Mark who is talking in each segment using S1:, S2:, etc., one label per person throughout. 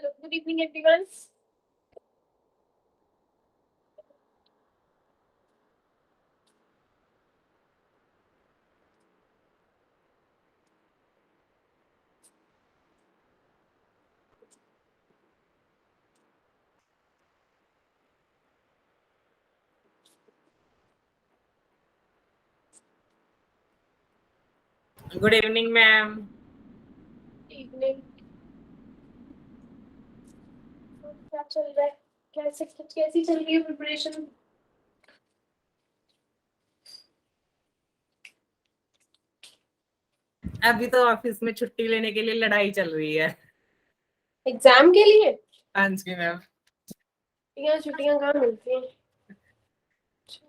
S1: Hello, good evening, everyone.
S2: Good evening ma'am.
S1: Evening. क्या चल रहा है? कैसी चल रही है प्रिपरेशन?
S2: अभी तो ऑफिस में छुट्टी लेने के लिए लड़ाई चल रही है।
S1: एग्जाम के लिए?
S2: हाँ जी मैम।
S1: यहाँ छुट्टियां कहाँ मिलती हैं?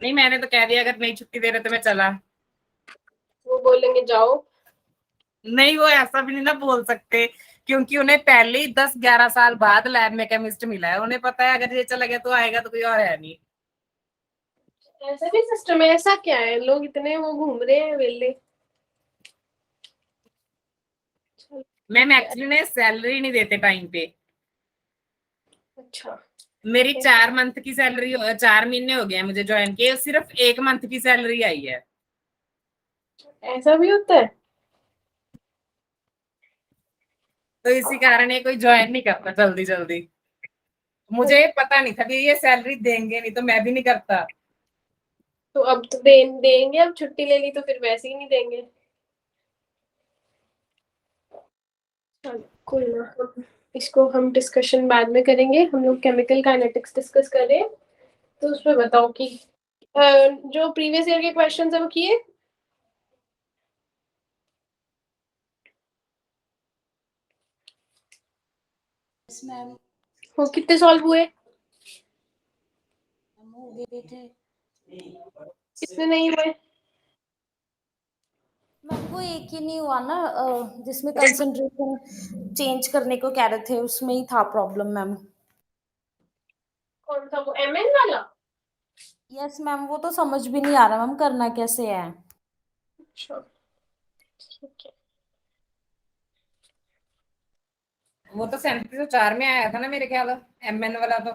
S2: नहीं, मैंने तो कह दिया अगर नहीं छुट्टी दे रहे तो मैं चला।
S1: वो बोलेंगे जाओ।
S2: नहीं, वो ऐसा भी नहीं ना बोल सकते, क्योंकि उन्हें पहले ही 10-11 साल बाद लैब में केमिस्ट मिला है। उन्हें पता है अगर ये चला गया तो आएगा तो कोई और है नहीं।
S1: ऐसा भी सिस्टम है? ऐसा क्या है, लोग इतने वो घूम रहे हैं वेले।
S2: मैम
S1: ठीक है।
S2: एक्चुअली ने सैलरी नहीं देते टाइम पे।
S1: अच्छा।
S2: मेरी 4 मंथ की सैलरी, 4 महीने हो गए हैं मुझे ज्वाइन किए, सिर्फ 1 मंथ की सैलरी आई है।
S1: ऐसा भी होता है?
S2: तो इसी कारण ये कोई ज्वाइन नहीं करता जल्दी जल्दी। मुझे पता नहीं था कि ये सैलरी देंगे, नहीं तो मैं भी नहीं करता।
S1: तो अब तो देंगे, अब छुट्टी ले ली तो फिर वैसे ही नहीं देंगे। चलो कोई ना, इसको हम डिस्कशन बाद में करेंगे। हम लोग केमिकल काइनेटिक्स डिस्कस कर रहे हैं, तो उसमें बताओ कि जो प्रीवियस ईयर के क्वेश्चंस है वो किए?
S3: मैम
S1: वो कितने सॉल्व हुए?
S3: हो गए थे।
S1: कितने नहीं हुए?
S3: मैम वो एक ही नहीं हुआ ना, जिसमें कंसंट्रेशन चेंज करने को कह रहे थे, उसमें ही था प्रॉब्लम मैम।
S1: कौन सा, वो एमएन वाला?
S3: यस मैम, वो तो समझ भी नहीं आ रहा मैम करना कैसे है।
S1: अच्छा, ठीक है।
S2: वो तो 3704 में आया था ना मेरे ख्याल, एमएन वाला तो।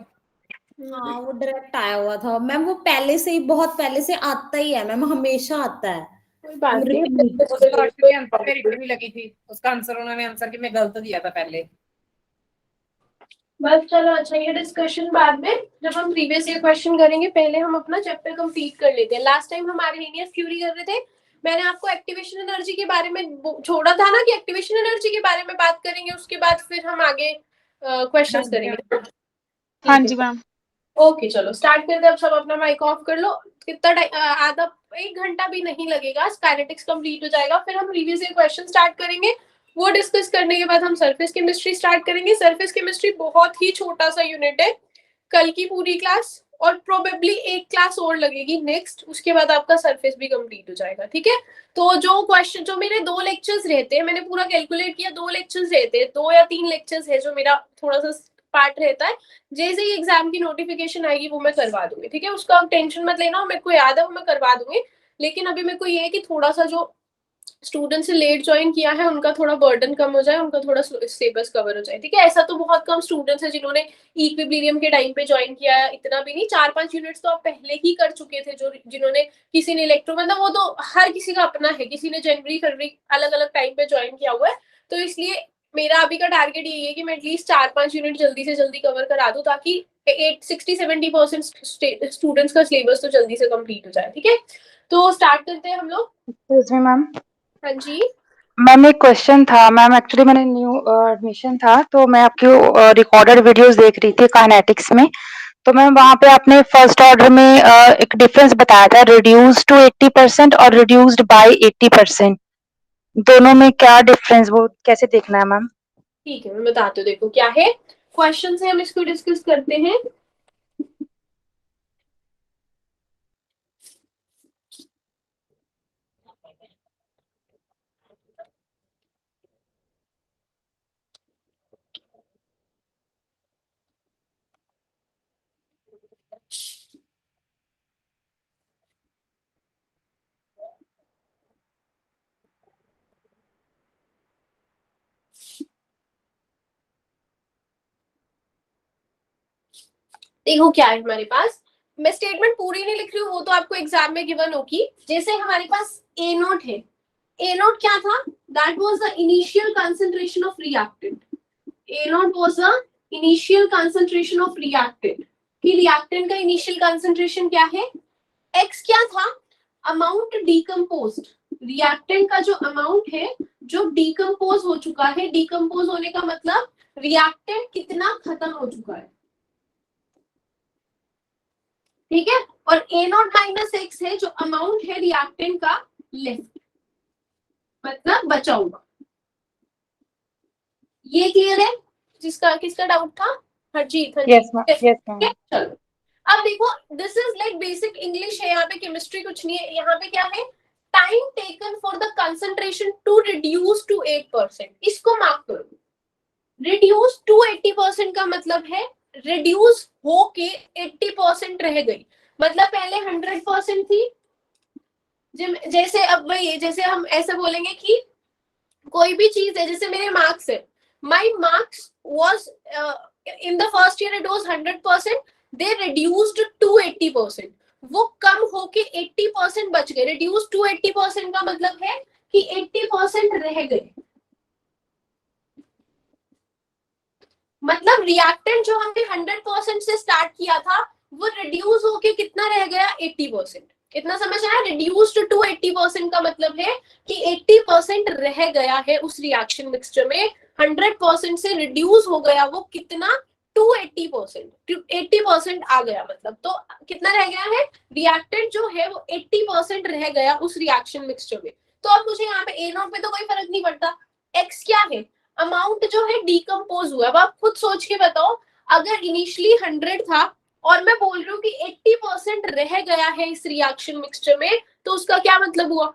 S3: हाँ वो डायरेक्ट आया हुआ था मैम, वो पहले से ही बहुत पहले से आता ही है मैम, हमेशा आता है।
S1: कोई बात नहीं,
S3: रिपीट।
S2: उसको
S1: कोई
S2: एक्चुअली आंसर पे
S1: प्रॉब्लम
S2: रिटर्न
S1: नहीं।
S2: भी लगी थी, उसका आंसर उन्होंने आंसर की मैं गलत दिया था पहले।
S1: बस चलो, अच्छा ये डिस्कशन बाद में जब हम प्रीवियस ईयर क्वेश्चन करेंगे। पहले हम अपना चैप्टर कंप्लीट कर लेते हैं। लास्ट टाइम हम आर्हेनियस थ्योरी कर रहे थे। मैंने आपको एक्टिवेशन एनर्जी के बारे में छोड़ा था ना, कि एक्टिवेशन एनर्जी के बारे में बात करेंगे, उसके बाद फिर हम आगे
S2: हाँ
S1: क्वेश्चंस
S2: जी
S1: करेंगे।
S4: हाँ
S1: ठीक है,
S4: जी मैम।
S1: ओके चलो स्टार्ट करते हैं। अब सब अपना माइक ऑफ कर लो। कितना आधा 1 घंटा भी नहीं लगेगा, काइनेटिक्स कंप्लीट हो जाएगा। फिर हम प्रीवियस ईयर क्वेश्चन स्टार्ट करेंगे। वो डिस्कस करने के बाद हम सरफेस केमिस्ट्री स्टार्ट करेंगे। सरफेस केमिस्ट्री बहुत ही छोटा सा यूनिट है। कल की पूरी क्लास और प्रोबेबली एक क्लास और लगेगी नेक्स्ट, उसके बाद आपका सरफेस भी कंप्लीट हो जाएगा। ठीक है, तो जो क्वेश्चन, जो मेरे 2 लेक्चर्स रहते हैं, मैंने पूरा कैलकुलेट किया, 2 लेक्चर्स रहते हैं, 2 या 3 लेक्चर्स है जो मेरा थोड़ा सा पार्ट रहता है। जैसे ही एग्जाम की नोटिफिकेशन आएगी वो मैं करवा दूंगी। ठीक है, उसका टेंशन मत लेना, मेरे को याद है वो मैं करवा दूंगी। लेकिन अभी मेरे को ये है कि थोड़ा सा जो स्टूडेंट्स ने लेट ज्वाइन किया है उनका थोड़ा बर्डन कम हो जाए, उनका थोड़ा सिलेबस कवर हो जाए। ठीक है, ऐसा तो बहुत कम स्टूडेंट्स है जिन्होंने इक्विलिब्रियम के टाइम पे ज्वाइन किया है। इतना भी नहीं, 4-5 यूनिट्स तो आप पहले ही कर चुके थे। जो जिन्होंने, किसी ने इलेक्ट्रो, मतलब वो तो हर किसी का अपना है, किसी ने जनवरी फरवरी अलग अलग टाइम पे ज्वाइन किया हुआ है। तो इसलिए मेरा अभी का टारगेट यही है कि मैं एटलीस्ट 4-5 यूनिट जल्दी से जल्दी कवर करा दूं, ताकि 60-70% स्टूडेंट्स का सिलेबस तो जल्दी से कंप्लीट हो जाए। ठीक है, तो स्टार्ट करते हैं हम लोग।
S4: Excuse me ma'am.
S1: हाँ जी।
S4: मैम एक क्वेश्चन था मैम, एक्चुअली मैंने न्यू एडमिशन था तो मैं आपकी रिकॉर्डेड वीडियोस देख रही थी काइनेटिक्स में। तो मैम वहाँ पे आपने फर्स्ट ऑर्डर में एक डिफरेंस बताया था, रिड्यूस्ड टू 80% और रिड्यूस्ड बाय 80%। दोनों में क्या डिफरेंस, वो कैसे देखना है मैम?
S1: ठीक है, मैं बताती हूँ। देखो क्या है, क्वेश्चन से हम इसको डिस्कस करते हैं। देखो क्या है हमारे पास, मैं स्टेटमेंट पूरी नहीं लिख रही हूँ, वो तो आपको एग्जाम में गिवन होगी। जैसे हमारे पास ए नोट है, ए नोट क्या था, that was the initial concentration of reactant, A note was the initial concentration of reactant, कि रिएक्टेंट का इनिशियल कंसंट्रेशन क्या है, एक्स क्या था, अमाउंट डीकम्पोज्ड, रिएक्टेंट का जो अमाउंट है जो डीकम्पोज हो चुका है, डीकम्पोज होने का मतलब रिएक्टेंट कितना खत्म हो चुका है, ठीक है। और ए नॉट माइनस एक्स है जो अमाउंट है रिएक्टेंट का लेफ्ट, मतलब बचा हुआ। ये क्लियर है, जिसका किसका डाउट था, Harjeet,
S4: yes ma'am, yes ma'am.
S1: चलो अब देखो, this is like basic English है, यहाँ पे केमिस्ट्री कुछ नहीं है। यहाँ पे क्या है, time taken for the concentration to reduce to 8%, इसको मार्क करो। रिड्यूस टू 80% का मतलब है रिड्यूस होके 80% रह गई, मतलब पहले 100% थी, जैसे अब वही, जैसे हम ऐसे बोलेंगे कि कोई भी चीज है, जैसे मेरे मार्क्स है, my marks was in the first year it was 100%, they reduced to 80%, वो कम होके 80% बच गए। रिड्यूस टू 80% का मतलब है कि 80% रह गए, मतलब रिएक्टेंट जो हमने 100% से स्टार्ट किया था वो रिड्यूस होके कितना रह गया, 80%। इतना समझ आया, रिड्यूस्ड टू 80% का मतलब है कि 80% रह गया है उस रिएक्शन मिक्सचर में, 100% से रिड्यूस हो गया वो कितना, टू 80%, 80% आ गया, मतलब तो कितना रह गया है, रिएक्टेंट जो है वो 80% रह गया उस रिएक्शन मिक्सचर में। तो अब मुझे यहाँ पे ए नॉट पे तो कोई फर्क नहीं पड़ता, एक्स क्या है, अमाउंट जो है डीकम्पोज हुआ। अब आप खुद सोच के बताओ, अगर इनिशियली 100 था और मैं बोल रही हूँ कि 80% रह गया है इस रिएक्शन मिक्सचर में, तो उसका क्या मतलब हुआ,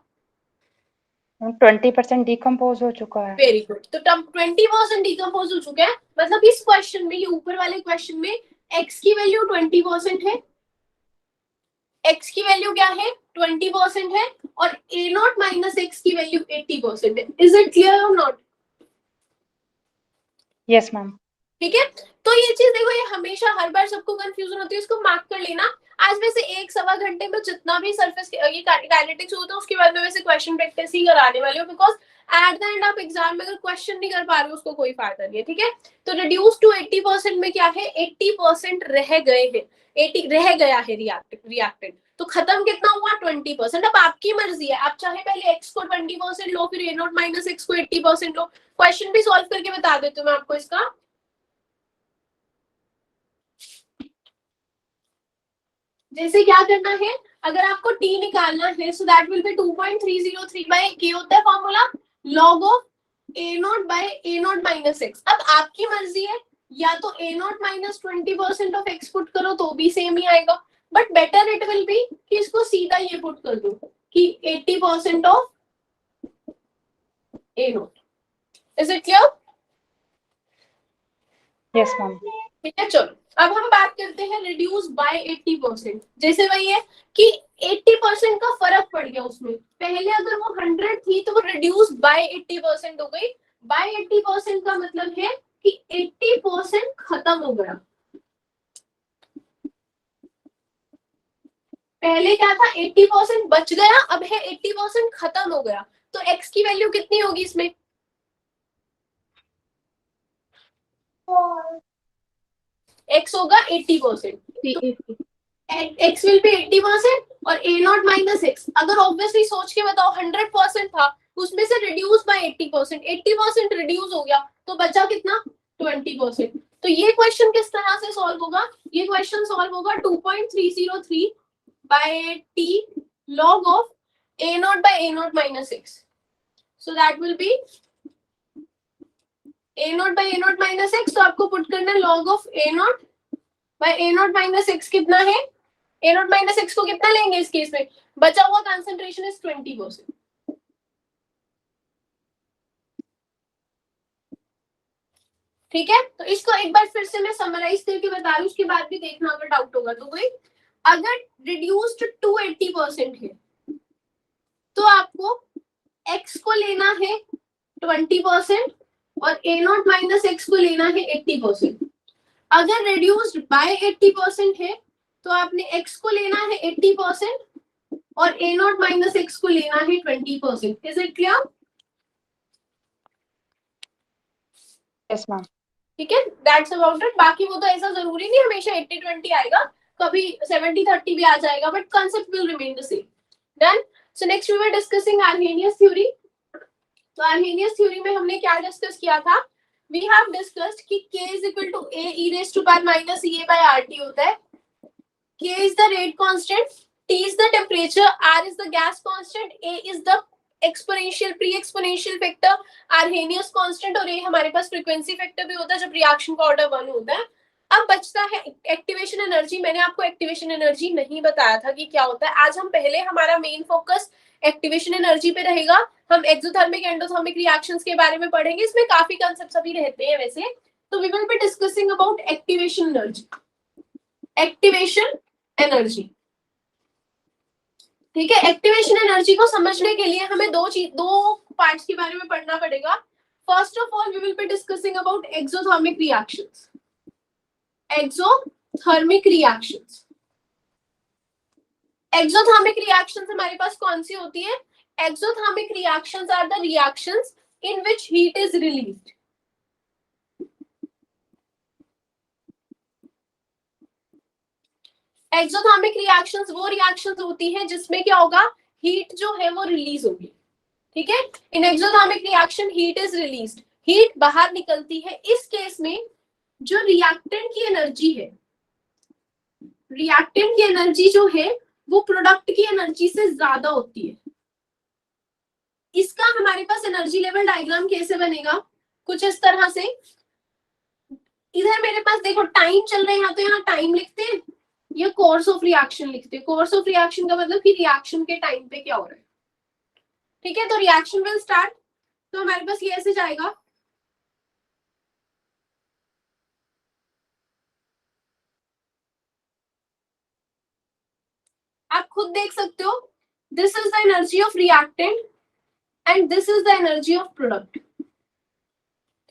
S4: 20% डिकम्पोज हो चुका है।
S1: वेरी गुड, तो 20% डिकम्पोज हो चुका है, मतलब इस क्वेश्चन में, ये ऊपर वाले क्वेश्चन में एक्स की वैल्यू 20% है, एक्स की वैल्यू क्या है, 20% है, और ए नॉट माइनस एक्स की वैल्यू 80% है। इज इट क्लियर और नॉट?
S4: Yes ma'am.
S1: ठीक है, तो ये चीज देखो, ये हमेशा हर बार सबको कंफ्यूजन होती है, इसको मार्क कर लेना। आज वैसे 1-1.25 घंटे में जितना भी सरफेस ये काइनेटिक्स होता है उसके बाद में वैसे क्वेश्चन प्रैक्टिस ही कराने वाली हूँ, बिकॉज एट द एंड आप एग्जाम में अगर क्वेश्चन नहीं कर पा रहे हो उसको कोई फायदा नहीं है, ठीक है। तो रिड्यूस टू 80% में क्या है, 80% रह गए हैं, 80 रह गया है रिएक्टेंट, तो खत्म कितना हुआ, 20%। अब आपकी मर्जी है, आप चाहे पहले एक्स को 20% लो, फिर ए नॉट माइनस एक्स को 80% लो। क्वेश्चन भी सॉल्व करके बता देती हूँ मैं आपको इसका। जैसे क्या करना है, अगर आपको टी निकालना है, so that will be 2.303 by k होता है formula, log of A naught by A naught minus x. अब आपकी मर्जी है, या तो a naught minus 20% of x put करो तो भी सेम ही आएगा, but better it will be कि इसको सीधा ये पुट कर दो कि 80% of A naught. Is it clear?
S4: Yes ma'am.
S1: ठीक है, चलो अब हम बात करते हैं रिड्यूस बाय 80%। जैसे वही है कि 80% का फर्क पड़ गया उसमें, पहले अगर वो 100 थी तो वो रिड्यूस बाय 80% हो गई। बाय 80% का मतलब है कि 80% खत्म हो गया। पहले क्या था, 80% बच गया, अब है 80% खत्म हो गया। तो एक्स की वैल्यू कितनी होगी इसमें, एक्स होगा 80%, एक्स विल बी 80% और ए नॉट माइनस एक्स। अगर ऑब्वियसली सोच के बताओ 100% था, उसमें से रिड्यूस बाय 80%, 80% रिड्यूस हो गया, तो बचा कितना, 20%। तो ये क्वेश्चन किस तरह से सॉल्व होगा, ये क्वेश्चन सॉल्व होगा 2.303 by T log of A naught by A naught minus X. So that will be A naught by A naught minus X, तो आपको पुट करना log of A naught by A naught minus X कितना है, ए naught minus x को कितना लेंगे इस case में, बचा हुआ कंसंट्रेशन इज 20%। ठीक है, तो इसको एक बार फिर से मैं समराइज करके बता रही हूँ, उसके बाद भी देखना अगर डाउट होगा तो। कोई अगर रिड्यूस्ड टू 80% है तो आपको एक्स को लेना है 20% और ए नॉट माइनस एक्स को लेना है 80%। अगर reduced by 80% है तो आपने x को लेना है 80% और a0 minus x को लेना है 20%. Is it clear?
S4: Yes ma'am.
S1: ठीक है, दैट्स अबाउट इट। बाकी वो तो ऐसा जरूरी नहीं हमेशा 80-20 आएगा, कभी 70-30 भी आ जाएगा, but concept will remain the same. Done. So next we were discussing Arrhenius theory. तो आर्हेनियस थ्योरी में हमने क्या डिस्कस किया था? वी हैव डिस्कस्ड कि k is equal to a e raised to power minus e by rt होता है। k is the rate constant, t is the temperature, r is the gas constant, a is the exponential pre exponential factor, Arrhenius constant, और ये हमारे पास frequency factor भी होता है जब reaction का ऑर्डर 1 होता है। अब बचता है एक्टिवेशन एनर्जी। मैंने आपको एक्टिवेशन एनर्जी नहीं बताया था कि क्या होता है। आज हम पहले हमारा मेन फोकस एक्टिवेशन एनर्जी पे रहेगा। हम एक्सोथर्मिक एंडोथर्मिक रिएक्शंस के बारे में पढ़ेंगे, इसमें काफी कांसेप्ट्स अभी रहते हैं वैसे। तो we will be discussing about activation energy. Activation energy, ठीक है। एक्टिवेशन एनर्जी को समझने के लिए हमें दो पार्ट्स के बारे में पढ़ना पड़ेगा। First of all we will be discussing about exothermic reactions. Exothermic reactions, exothermic reactions हमारे पास कौन सी होती है? Exothermic reactions are the reactions in which heat is released. Exothermic reactions वो रिएक्शंस होती हैं जिसमें क्या होगा? हीट जो है वो रिलीज होगी, ठीक है। In exothermic reaction heat is released, heat बाहर निकलती है। इस केस में जो रिएक्टेंट की एनर्जी है, रिएक्टेंट की एनर्जी जो है वो प्रोडक्ट की एनर्जी से ज्यादा होती है। इसका हमारे पास एनर्जी लेवल डायग्राम कैसे बनेगा? कुछ इस तरह से। इधर मेरे पास देखो टाइम चल रहा है, यहाँ तो यहाँ टाइम लिखते हैं, ये कोर्स ऑफ रिएक्शन लिखते हैं। कोर्स ऑफ रिएक्शन का मतलब कि रिएक्शन के टाइम पे क्या हो रहा है, ठीक है। तो रिएक्शन विल स्टार्ट, तो हमारे पास ये ऐसे जाएगा। आप खुद देख सकते हो, this is the energy of reactant and this is the energy of product,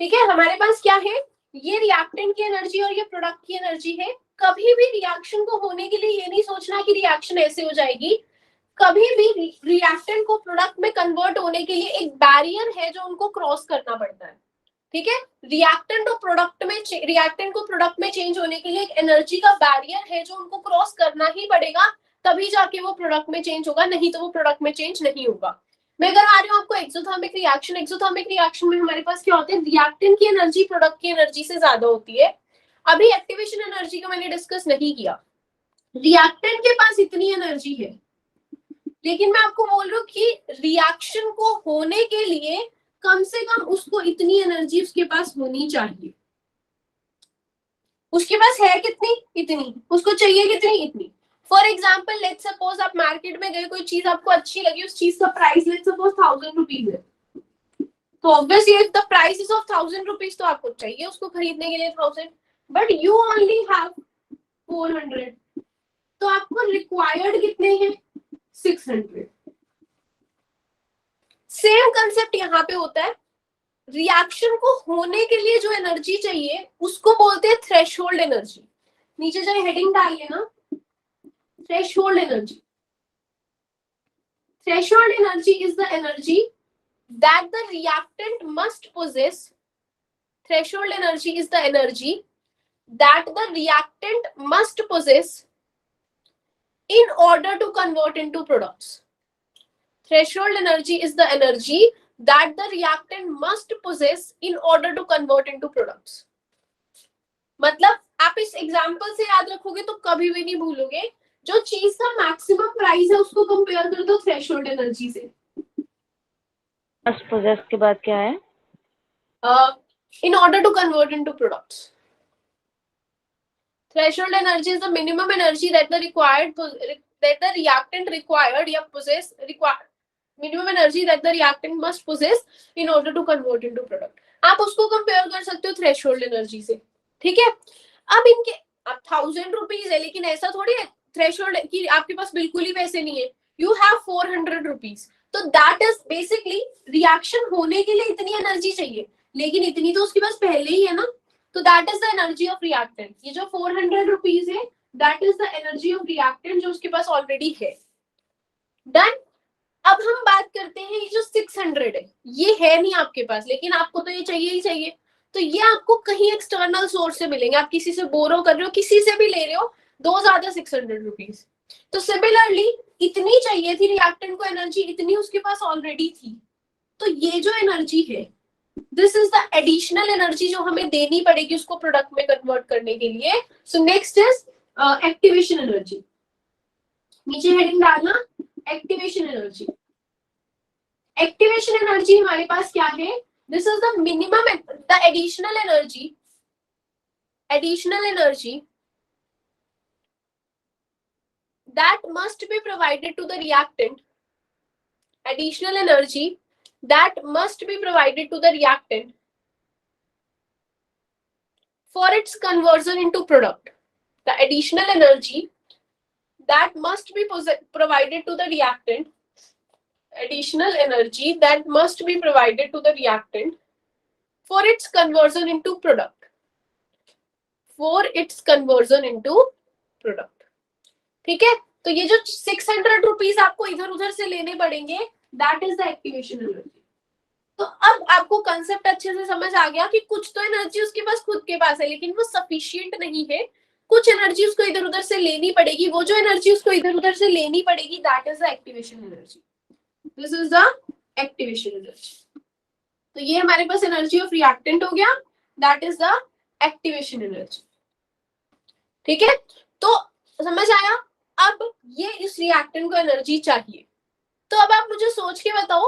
S1: ठीक है। हमारे पास क्या है? ये रिएक्टेंट की एनर्जी और ये प्रोडक्ट की एनर्जी है। कभी भी रिएक्शन को होने के लिए ये नहीं सोचना कि रिएक्शन ऐसे हो जाएगी। कभी भी रिएक्टेंट को प्रोडक्ट में कन्वर्ट होने के लिए एक बैरियर है जो उनको क्रॉस करना पड़ता है, ठीक है। रिएक्टेंट को प्रोडक्ट में चेंज होने के लिए एक एनर्जी का बैरियर है जो उनको क्रॉस करना ही पड़ेगा, तभी जाके वो प्रोडक्ट में चेंज होगा, नहीं तो वो प्रोडक्ट में चेंज नहीं होगा। मैं अगर आ रही हूँ आपको एक्सोथर्मिक रिएक्शन। एक्सोथर्मिक रिएक्शन में हमारे पास क्या होता है? रिएक्टेंट की एनर्जी प्रोडक्ट की एनर्जी से ज्यादा होती है। अभी एक्टिवेशन एनर्जी को मैंने डिस्कस नहीं किया। रिएक्टेंट के पास इतनी एनर्जी है, लेकिन मैं आपको बोल रही हूँ कि रिएक्शन को होने के लिए कम से कम उसको इतनी एनर्जी उसके पास होनी चाहिए। उसके पास है कितनी? इतनी। उसको चाहिए कितनी? इतनी। फॉर एग्जाम्पल लेट्स सपोज आप मार्केट में गए, कोई चीज आपको अच्छी लगी, उस चीज का प्राइस लेट्स सपोज 1000 रुपीज है, तो obviously if the price is of 1000 rupees तो आपको चाहिए उसको खरीदने के लिए 1000, बट यू ओनली हैव 400, तो आपको रिक्वायर्ड कितने हैं? 600। सेम कंसेप्ट यहाँ पे होता है। रिएक्शन को होने के लिए जो एनर्जी चाहिए उसको बोलते हैं थ्रेशोल्ड एनर्जी। नीचे जो हेडिंग डालिए ना, threshold energy. Threshold energy is the energy that the reactant must possess. Threshold energy is the energy that the reactant must possess in order to convert into products. Threshold energy is the energy that the reactant must possess in order to convert into products. मतलब आप इस example से याद रखोगे तो कभी भी नहीं भूलोगे। जो चीज का मैक्सिमम प्राइस है उसको कंपेयर कर दो थ्रेशोल्ड एनर्जी से।
S3: मस्ट पोजेस के बाद क्या है?
S1: In order to convert into products. Threshold energy is the minimum energy that the reactant required या possess minimum energy that the reactant must possess in order to convert into product. आप उसको compare कर सकते हो threshold energy से, ठीक है। अब इनके अब 1000 रुपीज है, लेकिन ऐसा थोड़ी है थ्रेशोल्ड की आपके पास बिल्कुल ही पैसे नहीं है। यू हैव 400 रुपीज, तो दैट इज बेसिकली रिएक्शन होने के लिए इतनी एनर्जी चाहिए, लेकिन इतनी तो उसके पास पहले ही है ना। तो that is the energy of reactant. ये जो 400 रुपीज है that is the energy of reactant जो उसके पास ऑलरेडी है। डन। अब हम बात करते हैं ये जो 600 है, ये है नहीं आपके पास, लेकिन आपको तो ये चाहिए ही चाहिए, तो ये आपको कहीं एक्सटर्नल सोर्स से मिलेंगे। आप किसी से बोरो कर रहे हो, किसी से भी ले रहे हो, दो ज्यादा 600 रुपीज। तो सिमिलरली इतनी चाहिए थी रिएक्टेंट को एनर्जी, इतनी उसके पास ऑलरेडी थी। तो ये जो एनर्जी है this is the additional energy जो हमें देनी पड़ेगी उसको प्रोडक्ट में कन्वर्ट करने के लिए। So next is activation energy. नीचे हेडिंग डालना एक्टिवेशन एनर्जी। एक्टिवेशन एनर्जी हमारे पास क्या है? This is the minimum, the additional energy that must be provided to the reactant, additional energy that must be provided to the reactant for its conversion into product. The additional energy that must be provided to the reactant, additional energy that must be provided to the reactant for its conversion into product, for its conversion into product. ठीक है, तो ये जो 600 rupees आपको इधर उधर से लेने पड़ेंगे that is the activation energy. तो अब आपको कंसेप्ट अच्छे से समझ आ गया कि कुछ तो एनर्जी उसके पास खुद के पास है लेकिन वो सफिशिएंट नहीं है, कुछ एनर्जी उसको इधर उधर से लेनी पड़ेगी। वो जो एनर्जी उसको इधर उधर से लेनी पड़ेगी that is the activation energy. This is the activation energy. तो ये हमारे पास एनर्जी ऑफ रिएक्टेंट हो गया, that is the activation energy. ठीक है, तो समझ आया। अब ये इस रिएक्टेंट को एनर्जी चाहिए, तो अब आप मुझे सोच के बताओ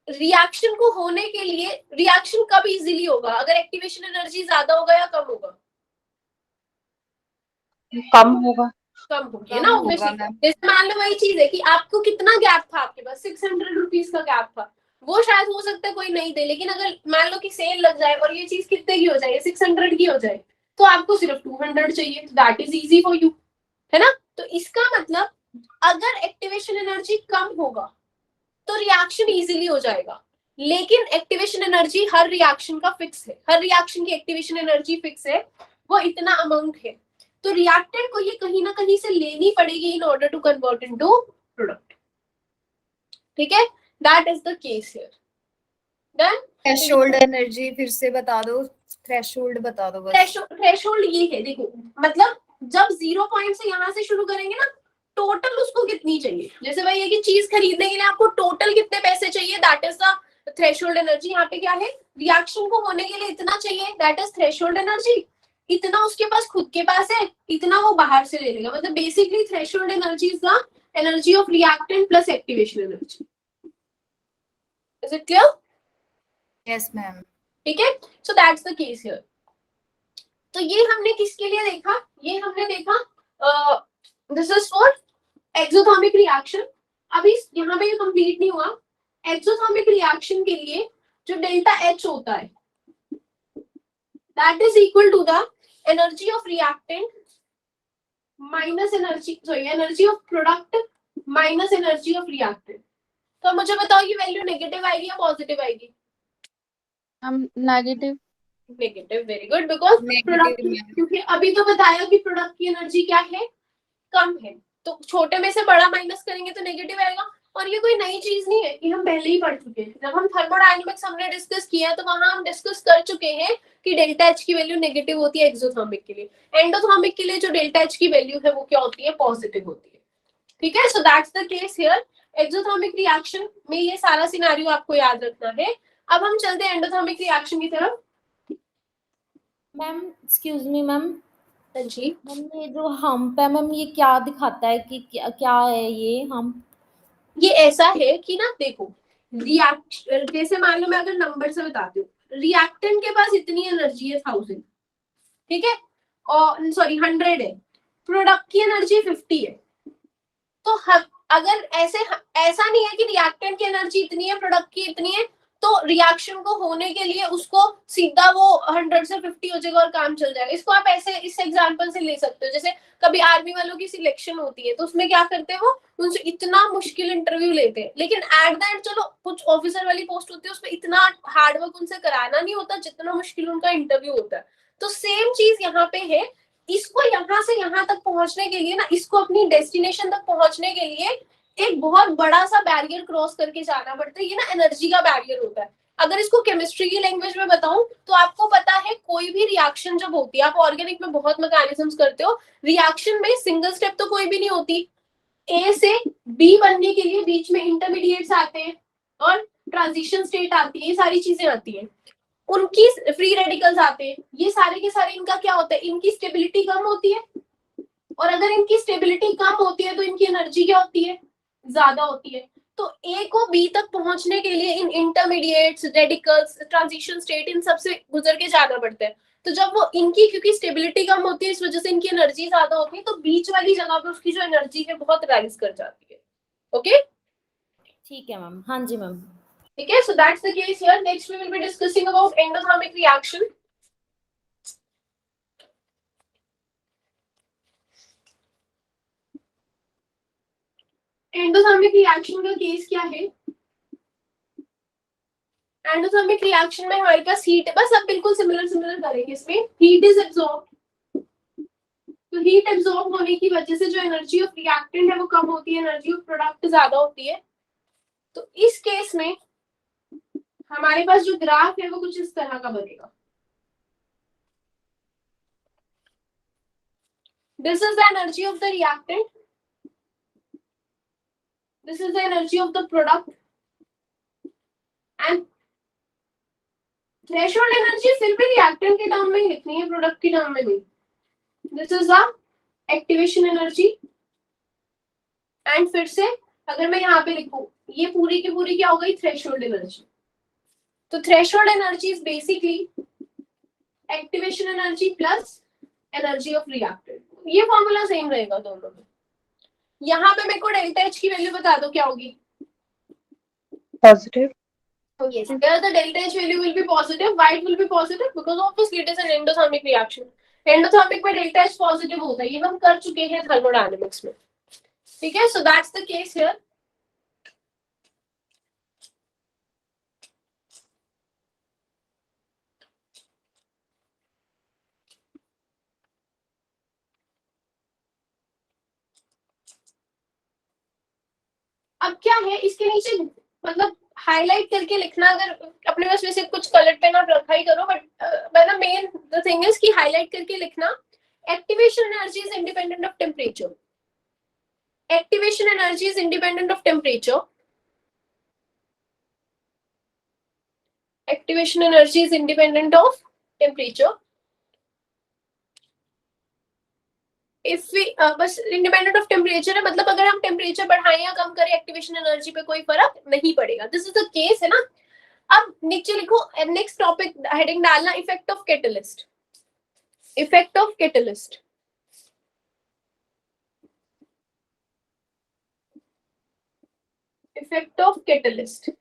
S1: रिएक्शन को होने के लिए रिएक्शन कब इजीली होगा? अगर एक्टिवेशन एनर्जी ज्यादा होगा या कम होगा?
S4: कम होगा।
S1: कम होगी ना ऑब्वियसली। जैसे मान लो वही चीज है कि आपको कितना गैप था, आपके पास 600 रुपीज का गैप था, वो शायद हो सकता है कोई नहीं दे, लेकिन अगर मान लो कि सेल लग जाए और ये चीज कितने की हो जाए, 600 की हो जाए, तो आपको सिर्फ 200 चाहिए। That is easy for you, है ना। तो इसका मतलब अगर एक्टिवेशन एनर्जी कम होगा तो रिएक्शन इजीली हो जाएगा, लेकिन एक्टिवेशन एनर्जी हर रिएक्शन का फिक्स है, हर रिएक्शन की एक्टिवेशन एनर्जी फिक्स है, वो इतना अमाउंट है। तो रिएक्टेंट को ये कहीं ना कहीं से लेनी पड़ेगी in order to convert into product. ठीक है, that is the case here. Done.
S5: Threshold energy फिर से बता दो, थ्रेशोल्ड बता दो बस।
S1: थ्रेशोल्ड ये है, देखो मतलब जब 0 पॉइंट से यहाँ से शुरू करेंगे ना, टोटल उसको कितनी चाहिए। जैसे भाई ये कि चीज खरीदने के लिए आपको टोटल कितने पैसे चाहिए, that is the threshold energy. यहाँ पे क्या है, रिएक्शन को होने के लिए इतना चाहिए, दैट इज थ्रेशोल्ड एनर्जी। इतना उसके पास खुद के पास है, इतना वो बाहर से ले लेगा। मतलब basically threshold energy is the energy of reactant plus activation energy. Is it clear?
S5: Yes ma'am.
S1: ठीक है, so that's the case here. तो ये हमने किसके लिए देखा? ये हमने देखा this is for exothermic reaction. अभी यहाँ पे ये कंप्लीट नहीं हुआ। एक्सोथर्मिक रिएक्शन के लिए जो डेल्टा एच होता है that is equal to the energy of reactant minus energy of product minus energy of reactant. तो मुझे बताओ ये वैल्यू नेगेटिव आएगी या पॉजिटिव आएगी?
S4: Negative.
S1: Negative, very good, because product, क्योंकि अभी तो बताया कि प्रोडक्ट की एनर्जी क्या है, कम है, तो छोटे में से बड़ा माइनस करेंगे तो नेगेटिव आएगा। और ये कोई नई चीज नहीं है, ये हम पहले ही पढ़ चुके हैं। जब हम थर्मोडायनामिक्स हमने डिस्कस किया तो वहां हम डिस्कस कर चुके हैं कि डेल्टा एच की वैल्यू नेगेटिव होती है एक्सोथर्मिक के लिए। एंडोथर्मिक के लिए जो डेल्टा एच की वैल्यू है वो क्या होती है, पॉजिटिव होती है। ठीक है, so that's the case here. Exothermic reaction में ये सारा सिनेरियो आपको याद रखना है। अब हम चलते हैं एंडोथर्मिक रिएक्शन की तरफ।
S3: Ma'am excuse me ma'am.
S1: जी
S3: मैम ये जो हम्प है मैम, ये क्या दिखाता है कि क्या है ये हम्प?
S1: ये ऐसा है कि ना देखो, रिएक्ट जैसे मान लो मैं अगर नंबर से बताती हूँ, रिएक्टेंट के पास इतनी एनर्जी है 1000, ठीक है, और सॉरी 100 है, प्रोडक्ट की एनर्जी 50 है। तो अगर ऐसा नहीं है कि रिएक्टेंट की एनर्जी इतनी है प्रोडक्ट की इतनी है, तो रिएक्शन को होने के लिए उसको सीधा वो 100 से 50 हो जाएगा और काम चल जाएगा। इसको आप ऐसे इस एग्जांपल से ले सकते हो, जैसे कभी आर्मी वालों की सिलेक्शन होती है तो उसमें क्या करते हैं, वो उनसे इतना मुश्किल इंटरव्यू लेते हैं, लेकिन एट द एंड चलो कुछ ऑफिसर वाली पोस्ट होती है उसमें इतना हार्ड वर्क उनसे कराना नहीं होता जितना मुश्किल उनका इंटरव्यू होता है। तो सेम चीज यहाँ पे है, इसको यहाँ से यहाँ तक पहुंचने के लिए ना, इसको अपनी डेस्टिनेशन तक पहुंचने के लिए एक बहुत बड़ा सा बैरियर क्रॉस करके जाना पड़ता है। ये ना एनर्जी का बैरियर होता है। अगर इसको केमिस्ट्री की लैंग्वेज में बताऊं तो आपको पता है कोई भी रिएक्शन जब होती है, आप ऑर्गेनिक में बहुत मैकेनिज्म्स करते हो, रिएक्शन में सिंगल स्टेप तो कोई भी नहीं होती। ए से बी बनने के लिए बीच में इंटरमीडिएट्स आते हैं और ट्रांजिशन स्टेट आती है, ये सारी चीजें आती हैं, उनकी फ्री रेडिकल्स आते हैं, ये सारे के सारे इनका क्या होता है, इनकी स्टेबिलिटी कम होती है, और अगर इनकी स्टेबिलिटी कम होती है तो इनकी एनर्जी क्या होती है, ज्यादा होती है। तो ए को बी तक पहुंचने के लिए इन इंटरमीडिएट्स, रेडिकल्स, ट्रांजिशन स्टेट, इन सब से गुजर के जाना पड़ता है। तो जब वो इनकी, क्योंकि स्टेबिलिटी कम होती है इस वजह से इनकी एनर्जी ज्यादा होती है, तो बीच वाली जगह पे उसकी जो एनर्जी है बहुत राइज कर जाती है। ओके,
S3: ठीक है मैम। हाँ जी मैम।
S1: ठीक है, so that's the case here. Next we will be discussing about endothermic reaction. Endothermic reaction का केस क्या है? एंडोथर्मिक रिएक्शन में हमारे पास हीट है, बस अब बिल्कुल सिमिलर करेंगे इसमें। हीट इज एब्सॉर्ब, तो हीट एब्सॉर्ब होने की वजह से जो एनर्जी ऑफ रिएक्टेंट है वो कम होती है, एनर्जी ऑफ प्रोडक्ट ज्यादा होती है। तो इस केस में हमारे पास जो ग्राफ है वो कुछ इस तरह का बनेगा। This is the energy of the reactant, this is the energy of the product, and threshold energy फिर भी रिएक्टेंट के टर्म में ही लिखनी है, प्रोडक्ट के टर्म में नहीं। This is the activation energy, and फिर से अगर मैं यहाँ पे लिखूं, ये पूरी की पूरी क्या हो गई, थ्रेशोल्ड एनर्जी। तो threshold energy is basically activation energy plus energy of reactant. ये फॉर्मूला सेम रहेगा दोनों में। यहाँ पे मेरे को डेल्टा एच की वैल्यू बता दो क्या होगी,
S4: positive.
S1: yes, there the delta H value will be positive. Why it will be positive? Because obviously it is an endothermic reaction. Endothermic में delta H positive होता है, ये हम कर चुके हैं thermodynamics में, ठीक है। So that's the case here. अब क्या है इसके नीचे, मतलब हाईलाइट करके लिखना, अगर अपने पास वैसे कुछ कलर पेन आप रखा ही करो, बट मतलब मेन द थिंग इज कि हाईलाइट करके लिखना। Activation energy is independent of temperature, activation energy is independent of temperature, activation energy is independent of temperature. If we बस इंडिपेंडेंट ऑफ टेम्परेचर है, मतलब अगर हम टेम्परेचर बढ़ाएं या कम करें एक्टिवेशन एनर्जी पे कोई फर्क नहीं पड़ेगा। दिस इज द केस है ना। अब नीचे लिखो, नेक्स्ट टॉपिक हेडिंग डालना, effect of catalyst, effect of catalyst. Effect of catalyst.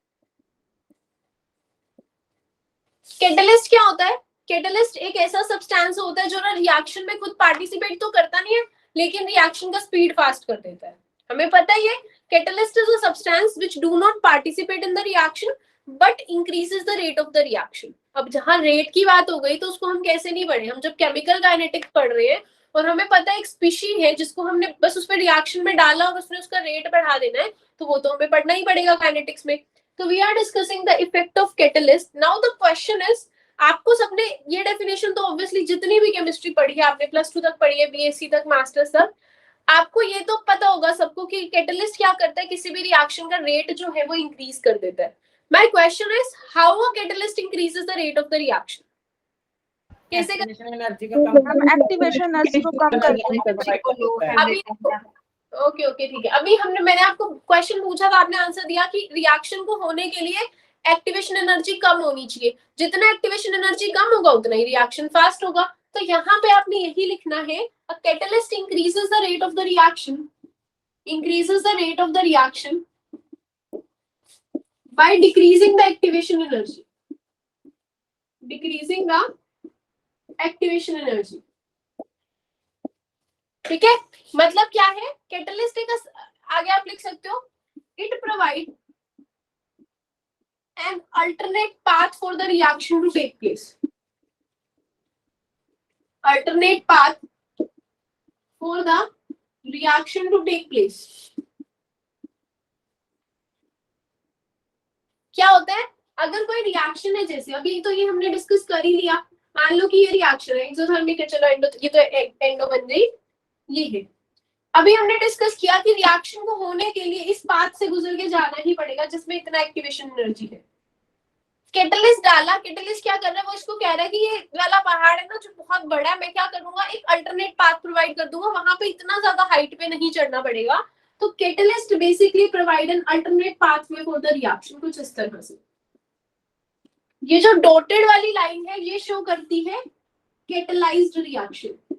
S1: Catalyst क्या होता है? कैटलिस्ट एक ऐसा सब्सटेंस होता है जो ना रिएक्शन में खुद पार्टिसिपेट तो करता नहीं है, लेकिन रिएक्शन का स्पीड फास्ट कर देता है। हमें पता ही है catalyst is a substance which do not participate in the reaction but increases the rate of the reaction. अब जहां रेट की बात हो गई तो उसको हम कैसे नहीं पढ़े, हम जब केमिकल काइनेटिक्स पढ़ रहे हैं और हमें पता है एक स्पीशीज है जिसको हमने बस उस पर रिएक्शन में डाला और उसने उसका रेट बढ़ा देना है, तो वो तो हमें पढ़ना ही पड़ेगा काइनेटिक्स में। तो we are discussing the effect of catalyst. Now the question is, आपको सबने ये डेफिनेशन तो ऑब्वियसली जितनी भी केमिस्ट्री पढ़ी है आपने, +2 तक पढ़ी है, बीएससी तक, मास्टर्स तक, आपको ये तो पता होगा सबको कि कैटलिस्ट क्या करता है, किसी भी रिएक्शन का रेट जो है वो इंक्रीज कर देता है। My question is, how a catalyst increases the rate of the reaction? कैसे
S2: एनर्जी को कम
S6: हम एक्टिवेशन एनर्जी को कम करते हैं।
S1: अभी ओके ठीक है। अभी मैंने आपको क्वेश्चन पूछा था, आपने आंसर दिया कि रिएक्शन को होने के लिए एक्टिवेशन एनर्जी कम होनी चाहिए, जितना एक्टिवेशन एनर्जी कम होगा उतना ही रिएक्शन फास्ट होगा। तो यहाँ पे आपने यही लिखना है, a catalyst increases the rate of the reaction, increases the rate of the reaction by decreasing the activation energy, decreasing the activation energy. ठीक है, मतलब क्या है, कैटलिस्ट एक, आगे आप लिख सकते हो, it provide an alternate path for the reaction to take place. alternate path for the reaction to take place. क्या होता है अगर कोई रिएक्शन है, जैसे अभी तो ये हमने डिस्कस कर ही लिया, मान लो कि ये रिएक्शन है एक्सोथर्मिक है, चलो एंडो, ये तो एंडो बन गई, ये है। अभी हमने डिस्कस किया कि रिएक्शन को होने के लिए इस पाथ से गुजर के जाना ही पड़ेगा जिसमें इतना एक्टिवेशन एनर्जी है। कैटलिस्ट डाला, कैटलिस्ट क्या कर रहा है, वो इसको कह रहा है कि ये वाला पहाड़ है ना जो बहुत बड़ा है, मैं क्या करूंगा, एक अल्टरनेट पाथ प्रोवाइड कर दूंगा, वहां पे इतना ज्यादा हाइट पे नहीं चढ़ना पड़ेगा। तो catalyst basically provide an alternate pathway for the reaction, कुछ इस तरह से। ये जो डॉटेड वाली लाइन है ये शो करती है catalysed reaction,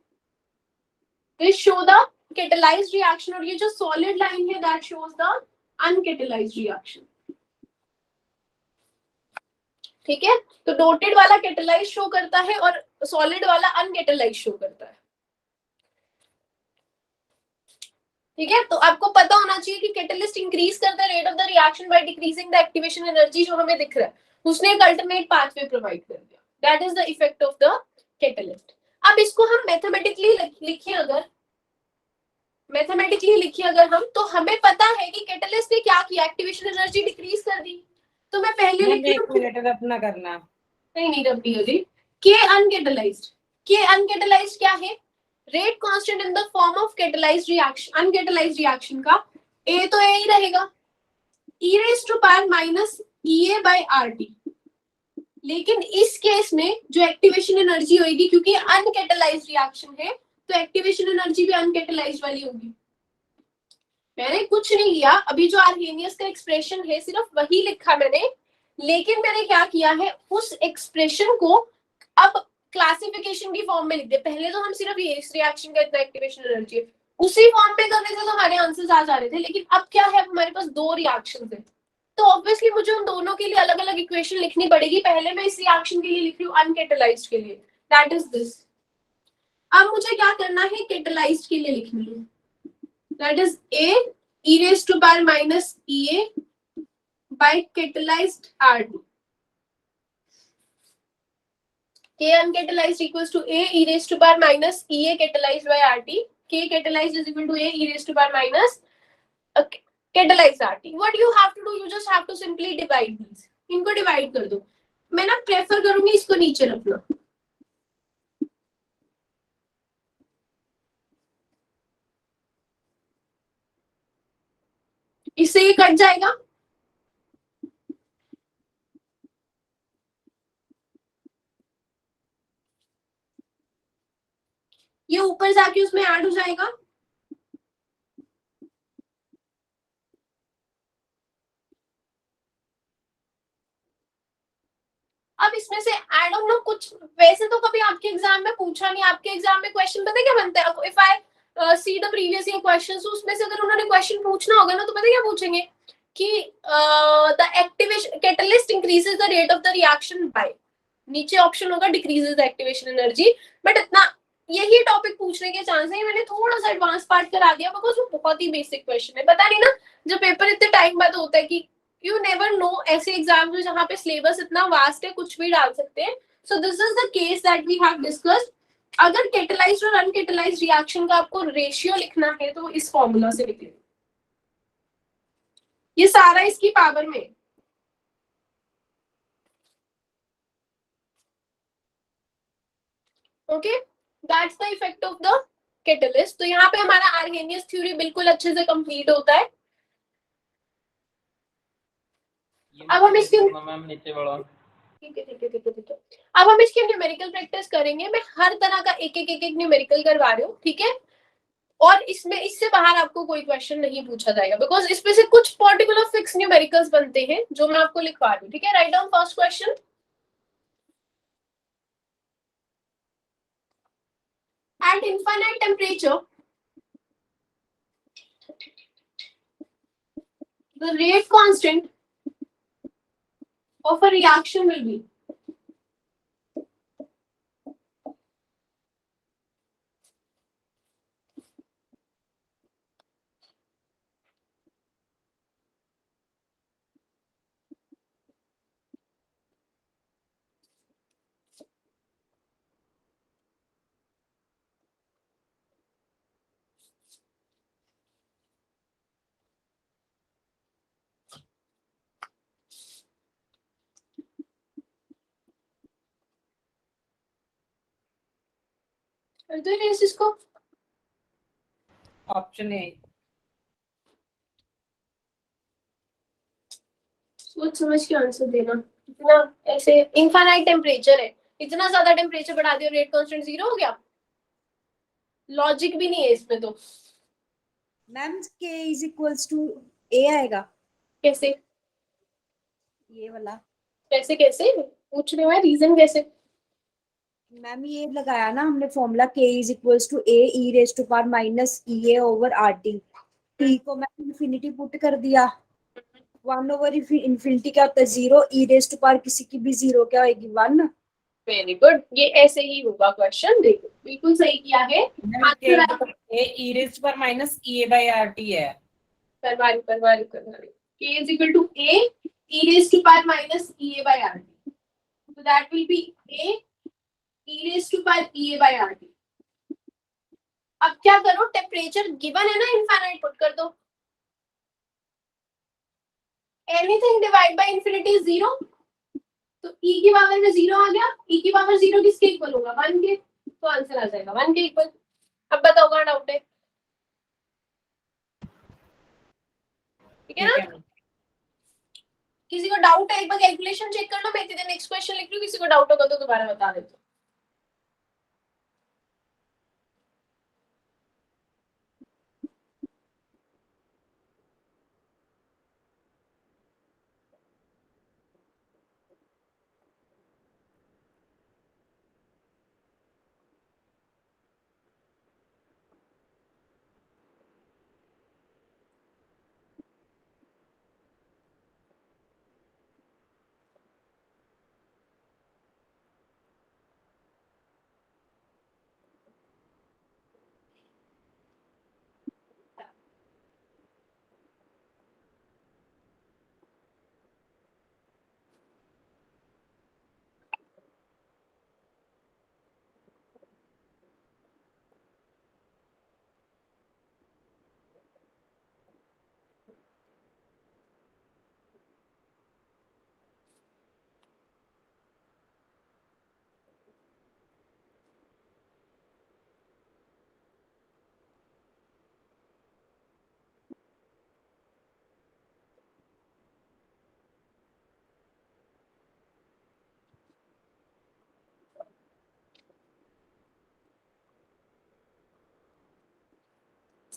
S1: this show the catalysed reaction, और ये जो सॉलिड लाइन है that shows the uncatalysed reaction. ठीक है, तो डॉटेड वाला कैटलाइज शो करता है और सॉलिड वाला अनकैटलाइज शो करता है। ठीक है, तो आपको पता होना चाहिए कि कैटलिस्ट इंक्रीज करता है rate of the reaction by decreasing the activation energy, जो हमें दिख रहा है उसने एक अल्टरनेट पाथवे प्रोवाइड कर दिया, that is the effect of the catalyst. अब इसको हम मैथमेटिकली लिखें अगर, मैथमेटिकली लिखिए अगर हम, तो हमें पता है कि कैटलिस्ट ने क्या किया, एक्टिवेशन एनर्जी डिक्रीज कर दी। तो मैं पहले लिख
S2: एक मिनट अपना करना,
S1: नहीं रबी होगी, के अनकैटलाइज्ड, के अनकैटलाइज्ड क्या है, rate constant in the form of catalysed reaction, uncatalysed reaction का ए तो ए ही रहेगा, e raised to power minus EA by RT। लेकिन इस केस में जो एक्टिवेशन एनर्जी होगी, क्योंकि अनकैटलाइज्ड रिएक्शन है तो एक्टिवेशन एनर्जी भी अनकैटलाइज्ड वाली होगी। मैंने कुछ नहीं किया, अभी जो आर्हेनियस का एक्सप्रेशन है सिर्फ वही लिखा मैंने, लेकिन मैंने क्या किया है, उस एक्सप्रेशन को अब क्लासिफिकेशन की फॉर्म में लिख दे। पहले तो हम सिर्फ ये इस रिएक्शन का इतना एक्टिवेशन एनर्जी है उसी फॉर्म पे करने से तो हमारे आंसर्स आ जा रहे थे, लेकिन अब क्या है, हमारे पास दो रिएक्शन है तो ऑब्वियसली मुझे उन दोनों के लिए अलग अलग इक्वेशन लिखनी पड़ेगी। पहले मैं इस रिएक्शन के लिए लिख रही हूँ अनकैटलाइज्ड के लिए, दैट इज दिस। अब मुझे क्या करना है, कैटलाइज्ड के लिए लिखनी है, that is A e raised to power minus EA by catalyzed RT. K uncatalyzed equals to A e raised to power minus EA catalyzed by RT. K catalyzed is equal to A e raised to power minus catalyzed RT. What you have to do, you just have to simply divide these. इनको divide कर दो। मैं ना prefer करूंगी इसको नीचे रखना, इससे ये कट जाएगा। ये ऊपर जाके उसमें ऐड हो जाएगा। अब इसमें से ऐड ऑन ना, कुछ वैसे तो कभी आपके एग्जाम में पूछा नहीं, आपके एग्जाम में क्वेश्चन पता है क्या बनता है, if I see the previous year questions, तो उसमें से अगर उन्होंने क्वेश्चन पूछना होगा ना तो पता है क्या पूछेंगे कि the activation catalyst increases the rate of the reaction by, नीचे ऑप्शन होगा decreases the activation energy, but इतना यही टॉपिक पूछने के चांस है। मैंने थोड़ा सा एडवांस पार्ट करा दिया बिकॉज वो बहुत ही बेसिक क्वेश्चन है, पता नहीं ना जब पेपर इतने टाइम बाद होता है कि यू नेवर नो, ऐसे एग्जाम में जहाँ पे सिलेबस इतना वास्ट है कुछ भी डाल सकते हैं। So this is the case that we have discussed. अगर कैटलाइज्ड और अनकैटलाइज्ड रिएक्शन का आपको रेशियो लिखना है तो इस फॉर्मूला से लिखिए, ये सारा इसकी पावर में। Okay, that's the effect of the catalyst. तो यहाँ पे हमारा आर्हेनियस थ्योरी बिल्कुल अच्छे से कंप्लीट होता है। अब हम इसके ठीक है। अब हम इसकी न्यूमेरिकल प्रैक्टिस करेंगे। मैं हर तरह का एक न्यूमेरिकल करवा रही हूँ, ठीक है, और इसमें इससे बाहर आपको कोई क्वेश्चन नहीं पूछा जाएगा बिकॉज इसमें से कुछ पर्टिकुलर फिक्स न्यूमेरिकल्स बनते हैं जो मैं आपको लिखवा रही हूँ। ठीक है, write down first question. At infinite temperature, the rate constant of a reaction will be कर दो erase इसको।
S2: Option A.
S1: सोच समझ के आंसर देना। इतना ऐसे इनफाइनाइट टेम्परेचर है, इतना ज्यादा टेम्परेचर बढ़ा दिया, रेट कांस्टेंट 0 हो गया। लॉजिक भी नहीं है इसमें तो।
S7: Ma'am k is equals to a आएगा
S1: कैसे
S7: ये वाला।
S1: कैसे कैसे पूछ रहे हो, रीजन कैसे?
S7: मैम ये लगाया ना हमने formula k is equals to a e raise to power minus ea over rt। t को मैम इन्फिनिटी पुट कर दिया, 1 ओवर इन्फिनिटी क्या होता है 0, e रेज टू पावर किसी की भी 0 क्या होगी 1।
S1: वेरी गुड, ये ऐसे ही होगा क्वेश्चन। देखो बिल्कुल सही किया है। आंसर
S2: ए ई रेज़ पर minus E a by R T है।
S1: करवा रही k is equal to a e raised to power minus ea by rt, so that will be a e raised to power ea by rt। अब क्या करो, temperature given है ना, infinite put कर दो। Anything divide by infinity is 0, तो e की power में 0 आ गया। e की पावर 0 किसके इक्वल होगा 1 के, तो आंसर आ जाएगा 1 के इक्वल। अब बताओ कहाँ डाउट है? ठीक है ना? किसी को डाउट है एक बार कैलकुलेशन चेक कर लो, मैं इतने नेक्स्ट क्वेश्चन लिख रही हूँ, किसी को डाउट होगा तो दोबारा बता देते।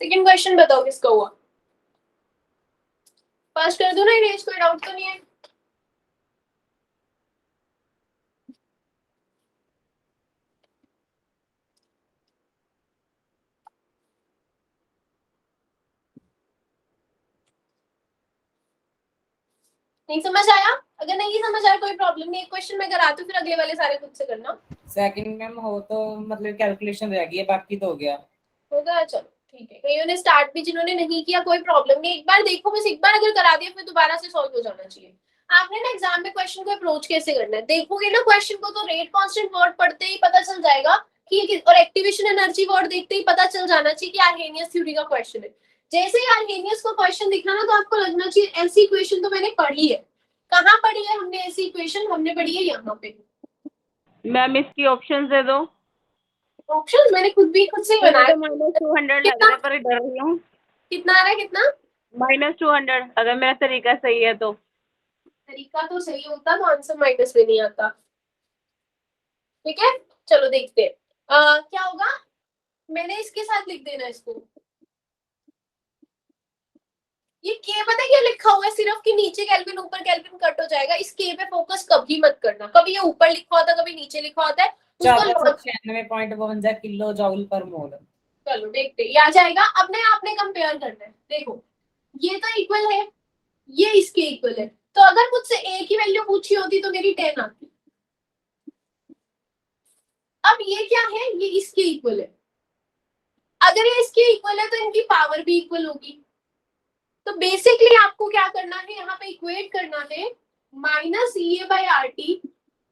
S1: सेकंड क्वेश्चन बताओ किसका हुआ। पास कर दो ना इरेज, कोई डाउट तो नहीं है? नहीं समझ आया? अगर नहीं समझ आया कोई प्रॉब्लम नहीं, एक क्वेश्चन मैं कराती हूँ, फिर अगले वाले सारे खुद से करना।
S2: सेकंड मैम हो तो मतलब कैलकुलेशन रह गई है, बाकी तो हो गया।
S1: होगा, चलो ठीक है। कईयों ने स्टार्ट भी, जिन्होंने नहीं किया कोई प्रॉब्लम नहीं, एक बार देखो, बस एक बार अगर करा दिया फिर दोबारा से सॉल्व हो जाना चाहिए। आपने ना एग्जाम में क्वेश्चन को अप्रोच कैसे करना है, देखोगे ना क्वेश्चन को तो रेट कांस्टेंट वर्ड पढ़ते ही पता चल जाएगा कि, और एक्टिवेशन एनर्जी वर्ड देखते ही पता चल जाना चाहिए कि आर्हेनियस थ्योरी का क्वेश्चन है। जैसे ही आर्हेनियस को क्वेश्चन दिखना ना, तो आपको लगना चाहिए ऐसी इक्वेशन तो मैंने पढ़ी है। कहाँ पढ़ी है हमने ऐसी इक्वेशन? हमने पढ़ी है यहाँ पे।
S6: मैम इसकी ऑप्शन दे दो।
S1: ऑप्शन मैंने खुद से ही बनाया।
S6: -200 लग रहा है पर डर रही हूँ।
S1: कितना आ रहा है, कितना?
S6: -200 अगर मेरा तरीका सही है तो।
S1: तरीका तो सही होता तो आंसर माइनस में नहीं आता। ठीक है, चलो देखते हैं क्या होगा। मैंने इसके साथ लिख देना इसको। ये के पता है क्या लिखा हुआ है, सिर्फ कि नीचे केल्विन ऊपर केल्विन कट हो जाएगा। इस के पे फोकस कभी मत करना, कभी ये ऊपर लिखा होता है कभी नीचे लिखा होता है।
S2: 1496.52 किलो जूल पर मोल।
S1: चलो देखते हैं, ये आ जाएगा। अब ना आपने कंपेयर करना है। देखो ये तो इक्वल है, ये इसके इक्वल है, तो अगर मुझसे ए की वैल्यू पूछी होती तो मेरी 10 आती। अब ये क्या है, ये इसके इक्वल है। अगर ये इसके इक्वल है तो इनकी पावर भी इक्वल होगी। तो बेसिकली आपको क्या करना है, यहाँ पे इक्वेट करना है minus E a by R T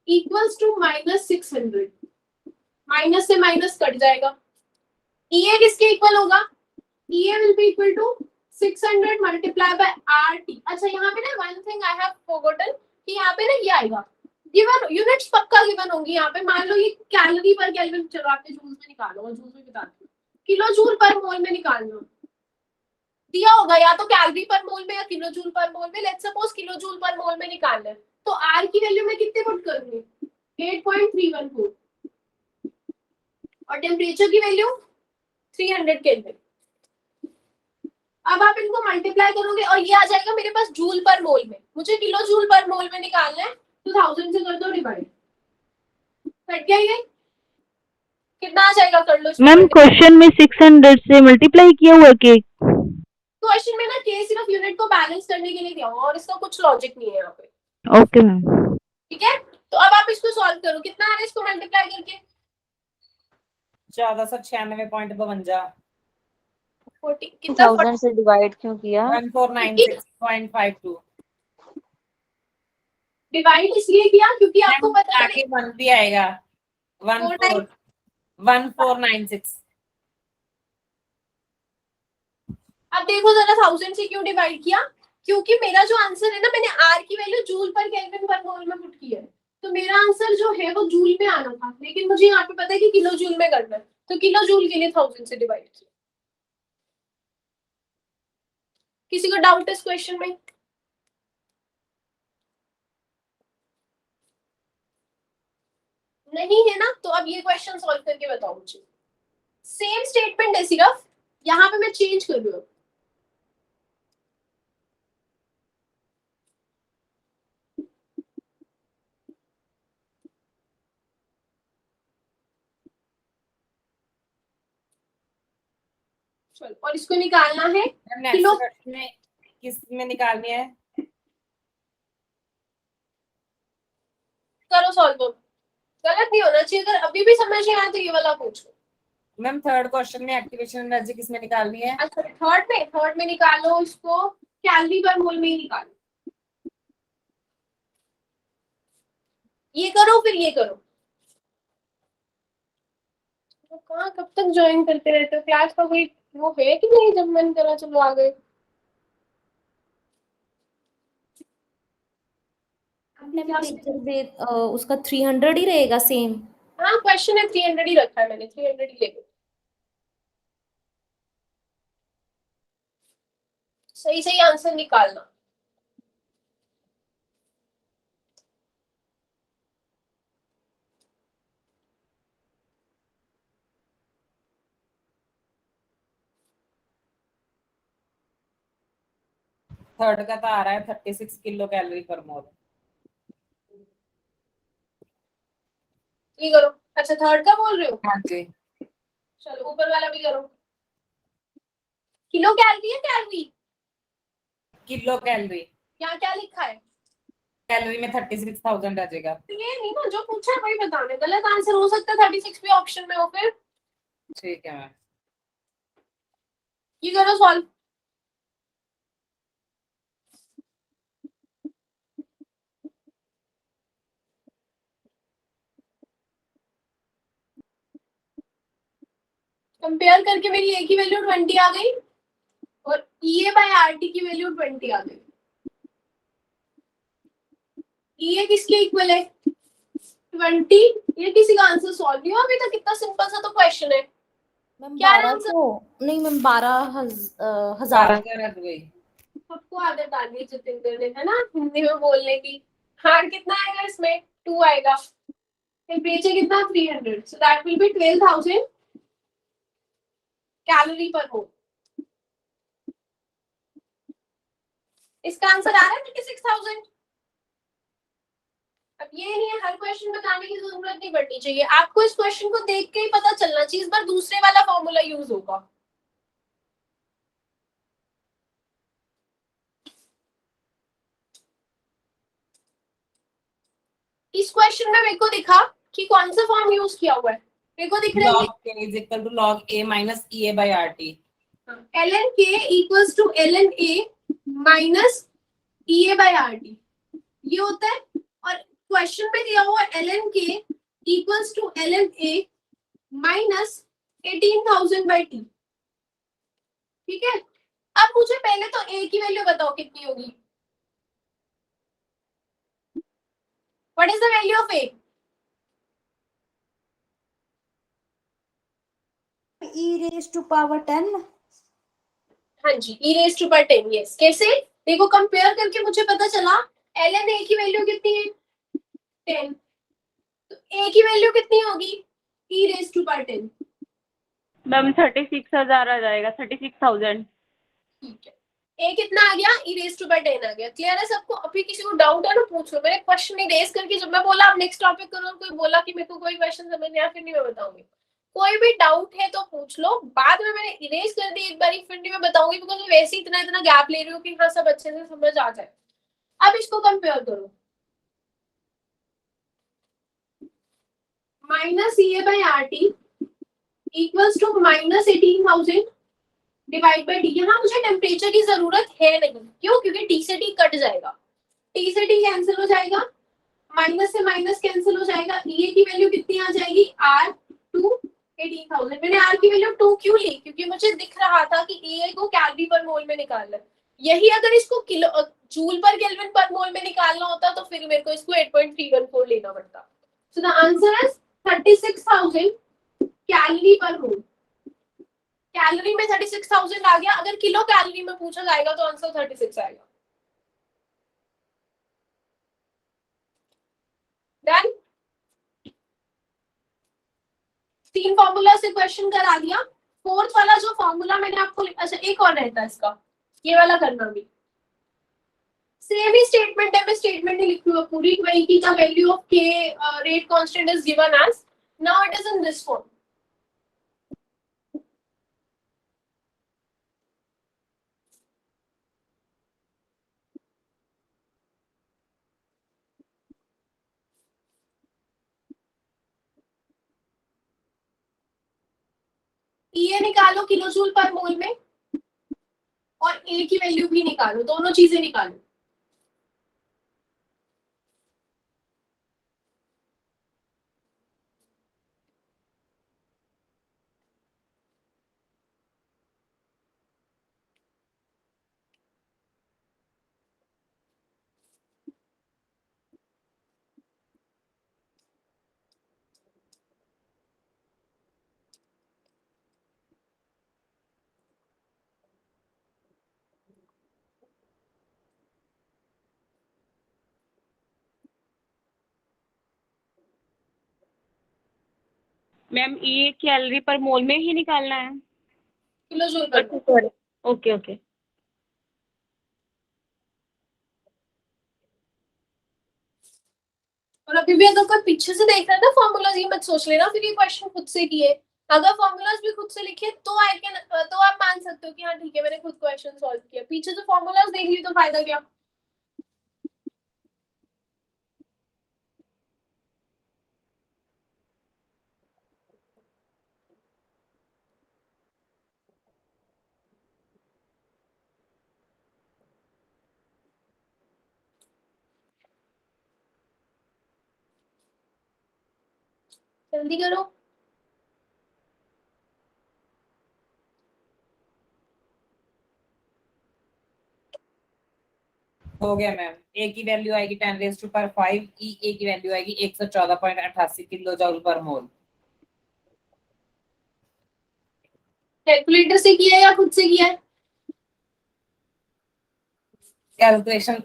S1: equals to -600। Minus से माइनस कट जाएगा। ई ए किसके इक्वल होगा? E a will be equal to 600 multiply by R T. अच्छा यहाँ पे ना one thing I have forgotten कि यहाँ पे ना ये आएगा गिवन यूनिट्स पक्का गिवन होंगी यहाँ पे। मान लो ये कैलोरी पर केल्विन, चलो आपने जूल में निकालो और जूल में बताती हूँ, किलो जूल पर मोल में निकालना दिया होगा, या तो कैलोरी पर मोल में या किलो जूल पर मोल में। लेट्स सपोज किलो जूल पर मोल में निकालना है, तो आर की वैल्यू में कितने पुट करूंगी 8.314 और टेम्परेचर की वैल्यू 300 केल्विन। अब आप इनको मल्टीप्लाई करोगे और ये आ जाएगा मेरे पास जूल पर मोल में। मुझे किलो जूल पर मोल में निकालना है, तो 1000 से कर दो डिवाइड, कट गया ये कितना आ जाएगा, कर लो।
S6: मैम क्वेश्चन में 600 से मल्टीप्लाई किया हुआ केक।
S1: क्वेश्चन में ना के सिर्फ यूनिट को बैलेंस करने के लिए दिया हुआ और इसका कुछ लॉजिक नहीं है यहाँ पे।
S6: Okay ma'am.
S1: ठीक है, तो अब आप इसको सॉल्व करो, कितना आ रहा है इसको मल्टीप्लाई करके
S2: 1496.52
S1: 40 कितना
S6: 1000 से डिवाइड क्यों किया?
S2: 1496.52
S1: डिवाइड इसलिए किया क्योंकि आपको पता है
S2: आगे 1 भी आएगा 1496।
S1: अब देखो जरा 1000 से क्यों डिवाइड किया, क्योंकि मेरा जो आंसर है ना, मैंने आर की वैल्यू जूल पर केल्विन पर मोल में पुट की है, तो मेरा आंसर जो है वो जूल में आना था, लेकिन मुझे यहाँ पे पता है कि किलो जूल में करना है, तो किलो जूल के लिए 1000 से डिवाइड किया। किसी को डाउट है इस क्वेश्चन में? नहीं है ना, तो अब ये क्वेश्चन सॉल्व करके बताओ मुझे। सेम स्टेटमेंट है, सिर्फ यहाँ पे मैं चेंज कर रही हूँ। चलो, और इसको निकालना है किलो
S2: में किस में निकालनी है?
S1: करो सॉल्व। गलत नहीं होना चाहिए, अगर अभी भी समझ नहीं आया तो ये वाला पूछो।
S2: मैम थर्ड क्वेश्चन में एक्टिवेशन एनर्जी किस में निकालनी है?
S1: अच्छा, थर्ड में निकालो इसको, कैलोरी पर मोल में ही निकालो। ये करो फिर ये करो। तो कहाँ कब तक ज्वाइन करते रहते हो, क्लास का कोई वो है कि नहीं, जब मन करा चलो आ गए।
S3: टेम्परेचर बे उसका 300 ही रहेगा सेम।
S1: हाँ क्वेश्चन है 300 ही रखा है मैंने, 300 ही ले लो। सही सही आंसर निकालना।
S2: थर्ड का तो आ रहा है 36 किलो कैलोरी पर मोल।
S1: ये करो। अच्छा थर्ड का बोल रहे हो?
S2: हाँ जी।
S1: चलो ऊपर वाला भी करो। किलो कैलोरी है कैलोरी?
S2: Kilo calorie.
S1: यहाँ क्या लिखा है?
S2: कैलोरी में 36,000 आ जाएगा।
S1: ये नहीं ना, जो पूछा है वही बताने। गलत आंसर हो सकता है 36 भी ऑप्शन में हो फिर।
S2: ठीक है मैम।
S1: ये करो सॉल्व। कंपेयर करके मेरी ए की वैल्यू 20 आ गई और EA बाय RT की वैल्यू 20 आ गई। EA किसके इक्वल है 20। ये किसी का आंसर सॉल्व नहीं हुआ अभी तक, कितना सिंपल सा तो क्वेश्चन है।
S3: मैम
S1: क्या
S3: 1200 नहीं मैम 12,000।
S1: सबको आदत आ गई जितेंद्र ने, है ना, हिंदी में बोलने की। हार कितना आएगा इसमें 2 आएगा, टेम्परेचर कितना 300, सो दैट विल बी 12,000 कैलोरी पर मोल। इसका आंसर आ रहा है 36,000। अब ये नहीं है, हर क्वेश्चन बताने की जरूरत नहीं पड़नी चाहिए आपको, इस क्वेश्चन को देख के ही पता चलना चाहिए। इस बार दूसरे वाला फॉर्मूला यूज होगा। इस क्वेश्चन में मेरे को दिखा कि कौन सा फॉर्म यूज किया हुआ है, मेरे को दिख रहा है
S2: log k is equal to log a minus EA by RT।
S1: ln k equals to ln a minus EA by RT ये होता है। और क्वेश्चन में दिया हुआ ln k equals to ln a minus 18,000 by t। ठीक है, अब मुझे पहले तो a की वैल्यू बताओ कितनी होगी। What is the value of A?
S7: e raised to power 10.
S1: हाँ जी, e raised to power 10. Yes, कैसे? देखो कंपेयर करके मुझे पता चला ln a की वैल्यू कितनी है 10, तो a की वैल्यू कितनी होगी e raised to power 10.
S6: Ma'am 36,000 आ जाएगा, 36,000।
S1: ठीक है, a कितना आ गया? e raised to power 10 आ गया। क्लियर है सबको? अभी किसी को डाउट है ना पूछ लो। मैंने क्वेश्चन नहीं रेज करके जब मैं बोला आप नेक्स्ट टॉपिक करो, कोई बोला कि मेरे को कोई क्वेश्चन समझ नहीं आया, फिर नहीं मैं बताऊंगी। कोई भी डाउट है तो पूछ लो, बाद में मैंने इरेज कर दी एक बार, फिर नहीं मैं बताऊंगी, बिकॉज मैं वैसे ही इतना इतना गैप ले रही हूँ कि हाँ सब अच्छे से समझ आ जाए। अब इसको कंपेयर करो, minus A by R T equals to minus 18,000 divide by T. यहाँ मुझे टेम्परेचर की जरूरत है नहीं, क्यों? क्योंकि टी से टी कट जाएगा, टी से टी कैंसिल हो जाएगा, माइनस से माइनस कैंसिल हो जाएगा। ए की वैल्यू कितनी आ जाएगी? R to 18,000। मैंने आर की वैल्यू 2 क्यों ली? क्योंकि मुझे दिख रहा था कि ए को कैलोरी पर मोल में निकालना है। यही अगर इसको किलो जूल पर केल्विन पर मोल में निकालना होता तो फिर मेरे को इसको 8.314 लेना पड़ता। So the answer is 36,000 calorie पर मोल। कैलोरी में 36,000 आ गया, अगर किलो कैलोरी में पूछा जाएगा तो आंसर 36 आएगा। डन। 3 फॉर्मूला से क्वेश्चन करा दिया। फोर्थ वाला जो फॉर्मूला मैंने आपको, अच्छा एक और रहता है इसका, ये वाला करना भी सेम ही स्टेटमेंट है। मैं स्टेटमेंट नहीं लिखूंगा पूरी, वही की the value of k rate constant is given as, now it is in this form. A निकालो किलो जूल पर मोल में, और ए की वैल्यू भी निकालो, दोनों चीजें निकालो।
S6: मैम ये कैलोरी पर मोल में ही निकालना है?
S1: किलो जूल पर मोल।
S6: Okay okay.
S1: और अभी भी अगर कोई पीछे से देख रहा है ना फॉर्मूलाज, ये मत सोच लेना फिर ये क्वेश्चन खुद से किए। अगर फॉर्मूलाज भी खुद से लिखे तो आई कैन, तो आप मान सकते हो कि हाँ ठीक है मैंने खुद क्वेश्चन सॉल्व किया। पीछे जो फॉर्मूलाज देख ली तो फायदा क्या? जल्दी करो।
S2: हो गया मैम। ए की वैल्यू आएगी 10 रेज़ टू पावर 5, ए की वैल्यू आएगी 114.88 किलो जूल पर मोल।
S1: कैलकुलेटर से किया या खुद से किया है?
S2: कैलकुलेशन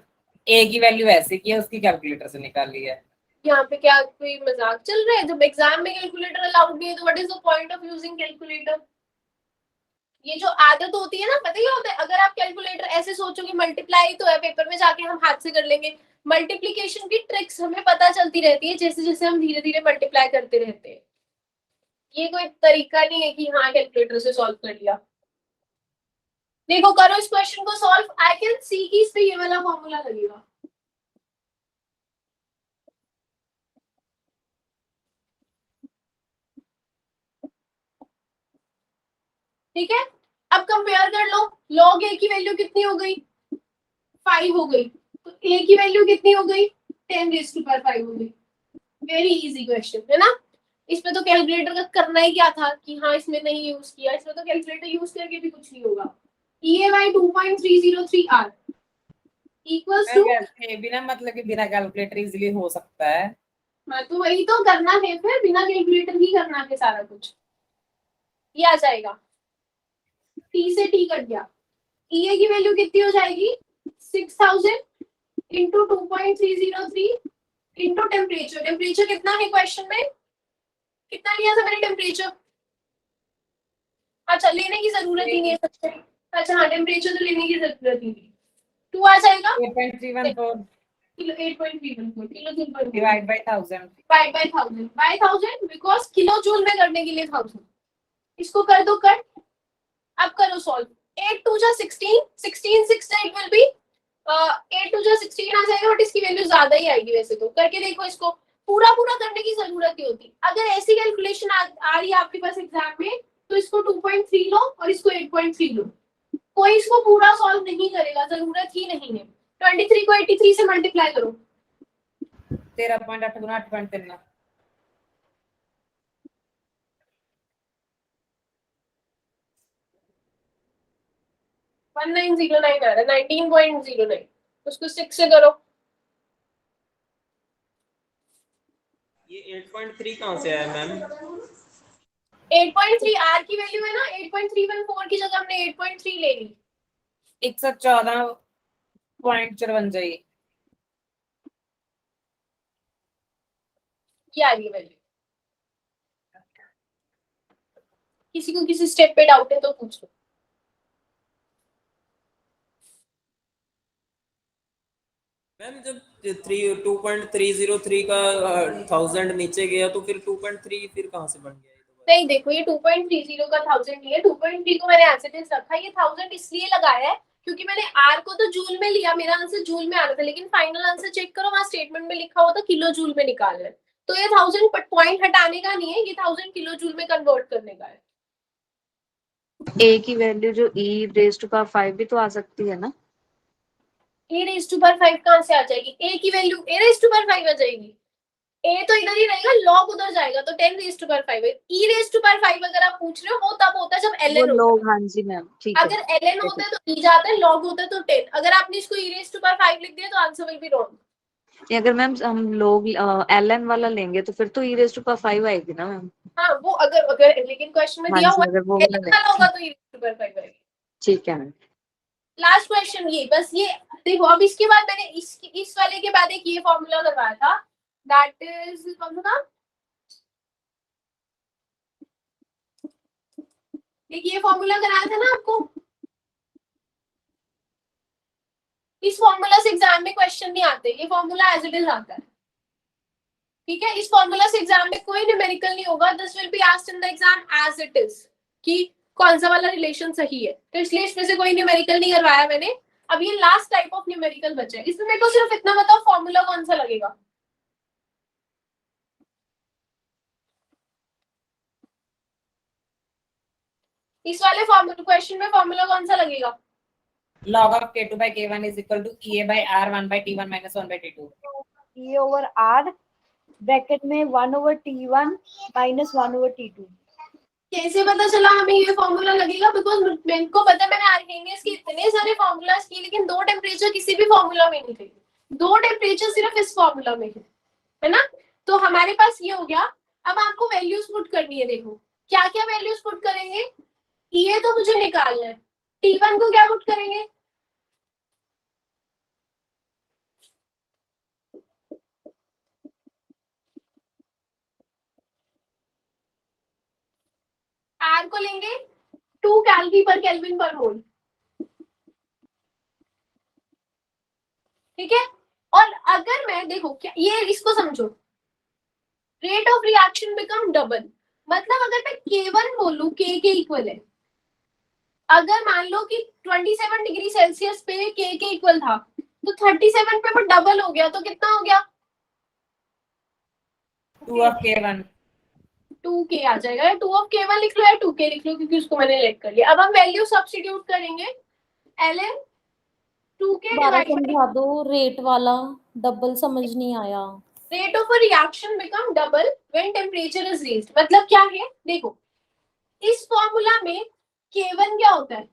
S2: ए की वैल्यू ऐसे की है, उसकी कैलकुलेटर से निकाल ली है।
S1: यहाँ पे क्या कोई मजाक चल रहा है? जब एग्जाम में कैलकुलेटर अलाउड नहीं है तो what is the point of using calculator? ये जो आदत होती है ना, पता क्या होता है, अगर आप कैलकुलेटर ऐसे सोचोगे मल्टीप्लाई तो है, पेपर में जाके हम हाथ से कर लेंगे। मल्टीप्लिकेशन की ट्रिक्स हमें पता चलती रहती है जैसे जैसे हम धीरे धीरे मल्टीप्लाई करते रहते हैं। ये कोई तरीका नहीं है कि हाँ कैलकुलेटर से सॉल्व कर लिया। देखो करो इस क्वेश्चन को सॉल्व, आई कैन सी कि इस पे ये वाला फॉर्मूला लगेगा। ठीक है, अब कंपेयर कर लो। log a की वैल्यू कितनी हो गई? 5 हो गई। तो a की वैल्यू कितनी हो गई? 10 रेज़ टू पावर 5 हो गई। वेरी इजी क्वेश्चन है ना। इसमें तो कैलकुलेटर का करना ही क्या था कि हाँ इसमें नहीं यूज किया, इसमें तो कैलकुलेटर यूज करके भी कुछ नहीं होगा। EA by 2.303 R equals to,
S2: वैसे बिना मतलब कि बिना कैलकुलेटर इजीली हो सकता है।
S1: तो वही तो करना है, फिर बिना कैलकुलेटर ही करना है सारा कुछ। ये आ जाएगा, टी से टी कट गया, ईए की वैल्यू कितनी हो जाएगी 6000 इंटू 2.303 इंटू टेम्परेचर। टेम्परेचर कितना है क्वेश्चन में, कितना लिया था मैंने टेम्परेचर? अच्छा लेने की जरूरत ही नहीं है सबसे। अच्छा हाँ, टेम्परेचर तो लेने की जरूरत ही नहीं। 2 आ जाएगा
S2: 8.314
S1: किलो, 8.314 किलो जूल पर
S2: divide by 1000
S1: divide by 1000 because kilo joule में करने के लिए 1000। इसको कर दो कट, अब करो सॉल्व। 8 2 जा 16, 16 6 8 विल बी 8 2 जा 16 आ जाएगा, बट इसकी वैल्यू ज्यादा ही आएगी वैसे तो। करके देखो इसको, पूरा पूरा करने की जरूरत ही होती। अगर ऐसी कैलकुलेशन आ रही है आपके पास एग्जाम में, तो इसको 2.3 लो और इसको 8.3 लो। कोई इसको पूरा सॉल्व नहीं करेगा, जरूरत ही नहीं है। 23 को 83 से मल्टीप्लाई करो,
S2: 13.8 गुना 8.3
S1: 1909 आ रहा है, 19.09। उसको 6 से करो।
S8: ये 8.3 कहाँ से आया मैम?
S1: 8.3 आर की वैल्यू है ना, 8.314 की जगह हमने 8.3 ले ली।
S2: 114.54 जाएगी।
S1: ये आ रही है वैल्यू। किसी को किसी स्टेप पे डाउट है तो पूछ लो।
S8: मैम जब 2.303 का 1000 नीचे गया तो फिर 2.3 फिर कहाँ से बन गया?
S1: नहीं देखो, ये 2.30 का 1000 नहीं है, 2.3 को मैंने एज इट इज रखा। ये 1000 इसलिए लगाया है क्योंकि मैंने आर को तो जूल में लिया, मेरा आंसर जूल में आ रहा था, लेकिन फाइनल आंसर चेक करो, वहां स्टेटमेंट में लिखा हुआ था किलो जूल में निकालना है। तो ये 1000 पॉइंट हटाने का नहीं है, ये 1000 किलो जूल में कन्वर्ट करने का है।
S6: ए की वैल्यू जो ई रेज टू पावर 5 भी तो आ सकती है ना?
S1: ए रेज टू पावर 5 कहाँ से आ जाएगी? ए की value A raise to power 5 आ जाएगी। ए तो इधर ही रहेगा, लॉग उधर जाएगा, तो 10 रेज टू पावर 5 है। ई रेज टू पावर 5 अगर आप पूछ रहे हो, वो तब होता है जब
S6: वो
S1: ln होता
S6: लोग,
S1: है।
S6: हाँ जी मैम, ठीक है।
S1: अगर ln होता है तो ई जाता है, लॉग होता है तो 10। अगर आपने इसको ई रेज टू पावर 5 लिख दिया तो आंसर विल बी रॉन्ग।
S6: अगर मैम हम लोग एलएन वाला लेंगे तो फिर तो ई रेज टू पावर 5 आएगी ना मैम?
S1: हाँ वो अगर अगर लेकिन क्वेश्चन में
S6: हाँ
S1: दिया
S6: जी,
S1: हुआ
S6: अगर वो वाला
S1: ln वाला होगा तो ई रेज टू पावर 5 आएगी।
S6: ठीक है मैम।
S1: लास्ट क्वेश्चन ये, बस ये देखो। अब इसके बाद मैंने इस वाले के बाद एक ये फॉर्मूला करवाया था, दैट इज कौन सा था? एक ये फॉर्मूला कराया था ना आपको। इस फॉर्मूला से एग्जाम में क्वेश्चन नहीं आते, ये फॉर्मूला एज इट इज आता है। ठीक है, इस फॉर्मूला से एग्जाम में कोई न्यूमेरिकल नहीं होगा। This will be asked in the exam as it is, कि कौन सा वाला रिलेशन सही है। तो इसलिए इसमें से कोई न्यूमेरिकल नहीं करवाया मैंने। अब ये लास्ट टाइप ऑफ न्यूमेरिकल बचा है। इसमें मेरे को सिर्फ इतना बताओ, फॉर्मूला कौन सा लगेगा? इस वाले फॉर्मूला क्वेश्चन में फॉर्मूला कौन सा लगेगा?
S2: log of k2 by k1 is equal to ea by r 1 by t1 minus 1 by t2।
S7: E over R bracket में 1 over T1 minus 1 over T2।
S1: कैसे पता चला हमें ये फॉर्मूला लगेगा? बिकॉज मेरे को पता है, मैंने आर्कहेनियस के इतने सारे फॉर्मूलाज किए, लेकिन दो टेम्परेचर किसी भी फॉर्मूला में नहीं थे। दो टेम्परेचर सिर्फ इस फॉर्मूला में है ना। तो हमारे पास ये हो गया। अब आपको वैल्यूज पुट करनी है। देखो क्या क्या वैल्यूज पुट करेंगे। ये तो मुझे निकालना है। T1 को क्या पुट करेंगे? R को लेंगे 2 कैलोरी पर केल्विन पर मोल। ठीक है, और अगर मैं देखो क्या, ये इसको समझो, rate of reaction become double. मतलब अगर मैं K1 बोलूं, K के इक्वल है। अगर मान लो कि 27 डिग्री सेल्सियस पे K के इक्वल था, तो 37 पे वो डबल हो गया, तो कितना हो गया?
S2: 2 of k1
S1: 2K आ जाएगा। 2 of K1 लिख लो या 2K लिख लो, क्योंकि उसको मैंने लेट कर लिया। अब हम वैल्यू सब्स्टिट्यूट करेंगे। ln 2K
S3: दोबारा
S1: डिवाइड बाय
S3: समझा दो, रेट वाला डबल समझ नहीं आया।
S1: Rate of a reaction become double when temperature is raised. मतलब क्या है? देखो इस फॉर्मूला में K1 क्या होता है?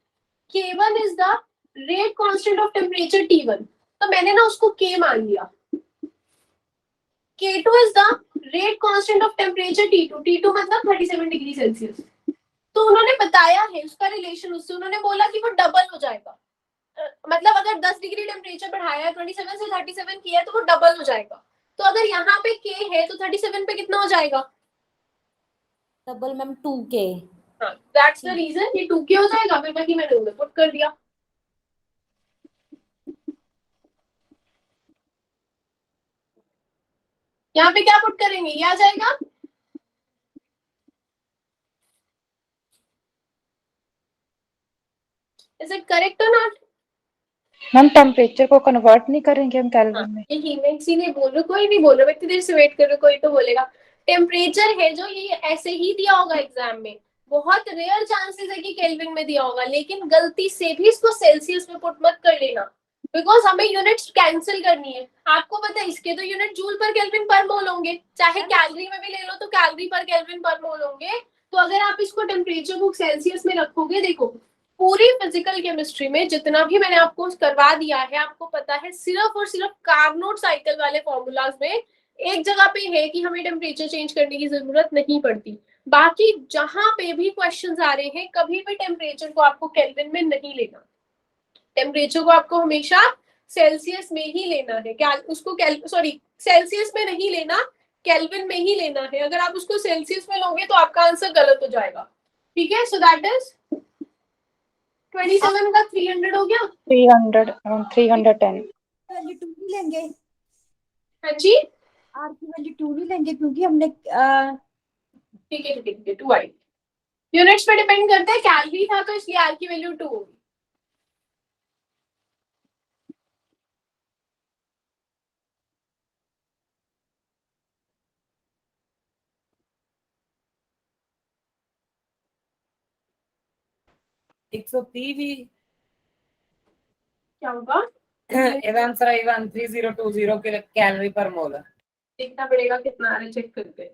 S1: K1 is the rate constant of temperature T1। तो मैंने ना उसको K मान लिया। K2 is the rate constant of temperature T2, T2 मतलब 37 डिग्री सेल्सियस। तो उन्होंने बताया है उसका रिलेशन, उससे उन्होंने बोला कि वो डबल हो जाएगा, मतलब अगर 10 डिग्री टेम्परेचर बढ़ाया है 27 से 37 किया है तो वो डबल हो जाएगा। तो अगर यहाँ पे K है तो 37 पे कितना हो जाएगा?
S3: Double ma'am 2K।
S1: हाँ, दैट्स द रीजन ये 2K हो जाएगा। फिर वही मैंने उन्हें पुट कर दिया। यहाँ पे क्या पुट करेंगे? ये आ जाएगा। इज इट करेक्ट और नॉट?
S4: मैम टेम्परेचर को कन्वर्ट नहीं करेंगे हम केल्विन में?
S1: यही मैं इसीलिए बोल रही हूँ, कोई नहीं बोल रहा, मैं इतनी देर से वेट कर रही हूँ, कोई तो बोलेगा। टेम्परेचर है जो ये ऐसे ही दिया होगा एग्जाम में, बहुत रेयर चांसेस है कि केल्विन में दिया होगा, लेकिन गलती से भी इसको सेल्सियस में पुट मत कर लेना, बिकॉज हमें यूनिट्स कैंसिल करनी है। आपको पता है इसके तो यूनिट जूल पर केल्विन पर मोल होंगे, चाहे कैलोरी में भी ले लो तो कैलोरी पर केल्विन पर मोल होंगे। तो अगर आप इसको टेम्परेचर को सेल्सियस में रखोगे, देखो पूरी फिजिकल केमिस्ट्री में जितना भी मैंने आपको करवा दिया है, आपको पता है सिर्फ और सिर्फ कार्नोट साइकिल वाले फॉर्मूलाज में एक जगह पे है कि हमें टेम्परेचर चेंज करने की जरूरत नहीं पड़ती। बाकी जहां पे भी क्वेश्चंस आ रहे हैं, कभी भी टेम्परेचर को आपको केल्विन में नहीं लेना, टेम्परेचर को आपको हमेशा सेल्सियस में ही लेना है। क्या उसको सेल्सियस में नहीं लेना, केल्विन में ही लेना है। अगर आप उसको सेल्सियस में लोगे तो आपका आंसर गलत हो जाएगा। ठीक है, सो दैट इज 27 का 300 हो गया।
S4: 300 310।
S7: वैल्यू 2 नहीं लेंगे,
S1: हाँ जी,
S7: आर की वैल्यू 2 नहीं लेंगे क्योंकि हमने
S1: ठीक है ठीक है, 2 आई। यूनिट्स पे डिपेंड करता है, कैलोरी था तो इसलिए आर की वैल्यू 2 होगी।
S2: एक सौ तीस भी
S1: क्या होगा?
S2: आंसर आई 13020 कैलोरी पर मोल।
S1: देखना पड़ेगा कितना आ रहा है, चेक करके।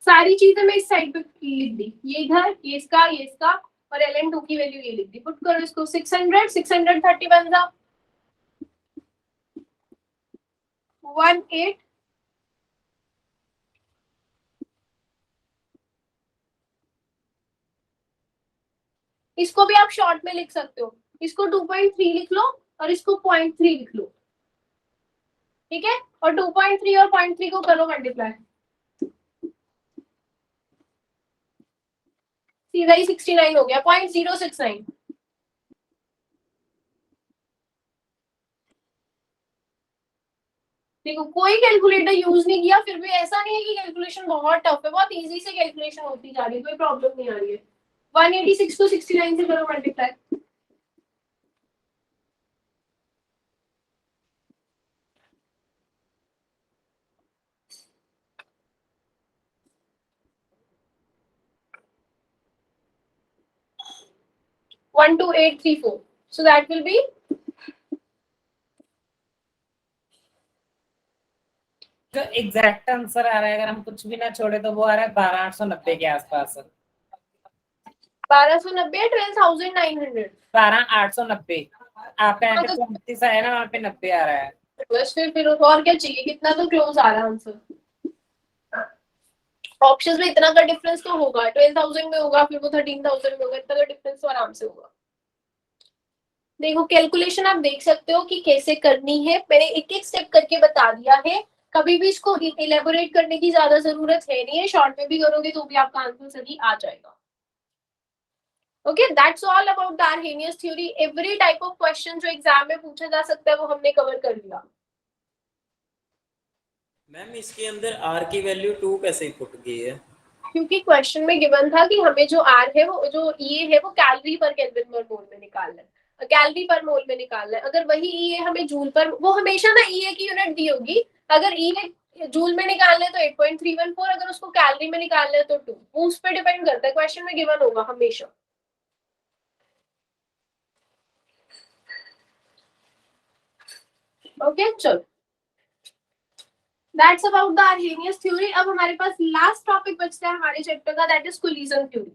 S1: सारी चीजें मैं इस साइड पे लिख दी, ये इधर, ये इसका और ln2 की वैल्यू ये लिख दी। पुट करो इसको 600, 630 बन जा 18। इसको भी आप शॉर्ट में लिख सकते हो, इसको 2.3 लिख लो और इसको 0.3 लिख लो, ठीक है। और 2.3 और 0.3 को करो मल्टीप्लाई, सीधा ही 69 हो गया, 0.069। देखो कोई कैलकुलेटर यूज नहीं किया, फिर भी ऐसा नहीं है कि कैलकुलेशन बहुत टफ है, बहुत इजी से कैलकुलेशन होती जा रही है, कोई प्रॉब्लम नहीं आ रही है। 186 को 69 से करो multiply, one two 834, so that will be
S2: जो एग्जैक्ट आंसर आ रहा है, अगर हम कुछ भी ना छोड़े तो वो आ रहा है 12890 के आसपास।
S1: 1290, 12,900।
S2: 12890 आपका यहाँ पे 34 आया ना, वहाँ पे 90 आ रहा है।
S1: बस फिर और क्या चाहिए, कितना तो क्लोज आ रहा है आंसर। ऑप्शंस में इतना का डिफरेंस तो होगा, 12,000 में होगा, फिर वो 13,000 में होगा, इतना का डिफरेंस तो आराम से होगा। देखो कैलकुलेशन आप देख सकते हो कि कैसे करनी है, मैंने एक एक स्टेप करके बता दिया है, कभी भी इसको इलेबोरेट करने की ज्यादा जरूरत है नहीं है, शॉर्ट में भी करोगे तो भी आपका आंसर सही आ जाएगा। Okay, that's all about the Arrhenius theory. Every type of question जो एग्जाम में पूछा जा सकता है वो हमने कवर कर लिया।
S8: मैम इसके अंदर आर की वैल्यू 2 कैसे पुट की है?
S1: क्योंकि क्वेश्चन में गिवन था कि हमें जो आर है, वो जो ई है, वो कैलोरी पर केल्विन पर मोल में निकालना है, कैलोरी पर मोल में निकालना है। अगर वही ई है हमें जूल पर, वो हमेशा ना ई की यूनिट दी होगी, अगर ई है जूल में निकालना है तो 8.314, अगर उसको कैलोरी में निकालना है तो 2, वो उस पर डिपेंड करता है, क्वेश्चन में गिवन होगा हमेशा। ओके चलो, that's about the Arrhenius theory. अब हमारे पास लास्ट टॉपिक बचता है हमारे चैप्टर का, दैट इज कोलिजन थ्योरी।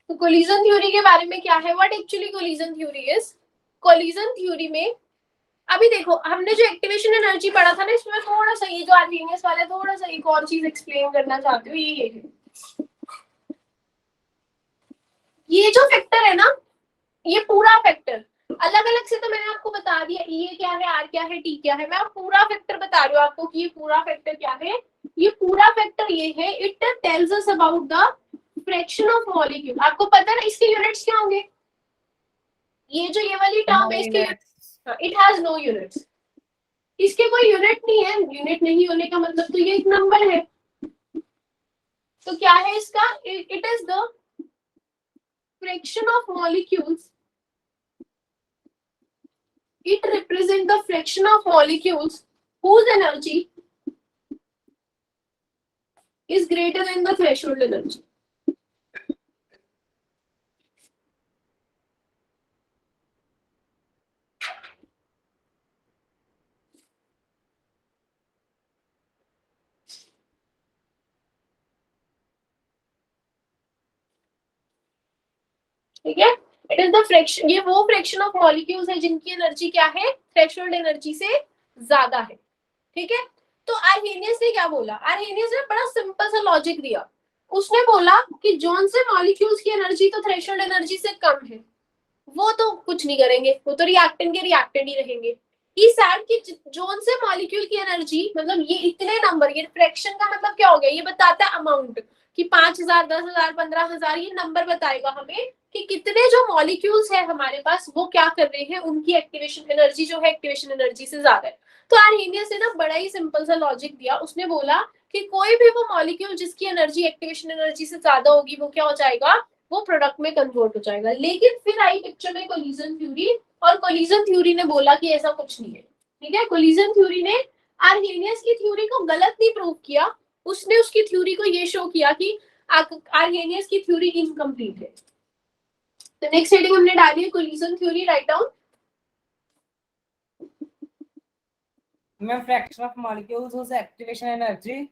S1: तो कोलिजन थ्योरी के बारे में क्या है, what actually collision theory is. Collision theory में अभी देखो, हमने जो एक्टिवेशन एनर्जी पढ़ा था ना, इसमें थोड़ा सा ये जो आर्हेनियस वाला, थोड़ा सा एक और चीज एक्सप्लेन करना चाहती हूँ। ये जो फैक्टर है ना, ये पूरा फैक्टर अलग अलग से तो मैंने आपको बता दिया, ई क्या है, आर क्या है, टी क्या है। मैं पूरा फैक्टर बता रही हूँ आपको कि ये पूरा फैक्टर क्या है। ये पूरा फैक्टर ये है, it tells us about the fraction of molecule. आपको पता है ना इसके यूनिट्स क्या होंगे। ये जो ये वाली टर्म है इसके, इट हैज नो यूनिट्स। इसके कोई यूनिट नहीं है, यूनिट नहीं होने का मतलब तो ये एक नंबर है। तो क्या है इसका, it is the fraction of molecules, it represents the fraction of molecules whose energy is greater than the threshold energy. ठीक है, इट इज द फ्रैक्शन, ये वो फ्रैक्शन ऑफ मॉलिक्यूल्स है जिनकी एनर्जी क्या है, थ्रेशोल्ड एनर्जी से ज्यादा है। ठीक है, तो आर्हेनियस ने क्या बोला, आर्हेनियस ने बड़ा सिंपल सा लॉजिक दिया। उसने बोला कि जोन से मॉलिक्यूल्स की एनर्जी तो थ्रेशोल्ड एनर्जी से कम है, वो तो कुछ नहीं करेंगे, वो तो रिएक्टेंट के रिएक्टेंट ही रहेंगे। ही सैड कि जोन से मॉलिक्यूल की एनर्जी, मतलब ये इतने नंबर, ये फ्रैक्शन का मतलब क्या हो गया, ये बताता है अमाउंट कि 5,000, 10,000, 15,000, ये नंबर बताएगा हमें कि कितने जो मॉलिक्यूल्स है हमारे पास वो क्या कर रहे हैं, उनकी एक्टिवेशन एनर्जी जो है एक्टिवेशन एनर्जी से ज्यादा है। तो आर्हेनियस ने ना बड़ा ही सिंपल सा लॉजिक दिया। उसने बोला कि कोई भी वो मॉलिक्यूल जिसकी एनर्जी एक्टिवेशन एनर्जी से ज्यादा होगी, वो क्या हो जाएगा, वो प्रोडक्ट में कन्वर्ट हो जाएगा। लेकिन फिर आई पिक्चर में कोलिजन थ्योरी, और कोलिजन थ्योरी ने बोला कि ऐसा कुछ नहीं है। ठीक है, कोलिजन थ्योरी ने आर्हेनियस की थ्योरी को गलत नहीं प्रूव किया, उसने उसकी थ्योरी को ये शो किया कि आर्हेनियस की थ्योरी इनकम्प्लीट है। तो नेक्स्ट हेडिंग हमने डाली है कोलिजन थ्योरी, राइट डाउन।
S2: मैं fraction of molecules whose activation energy,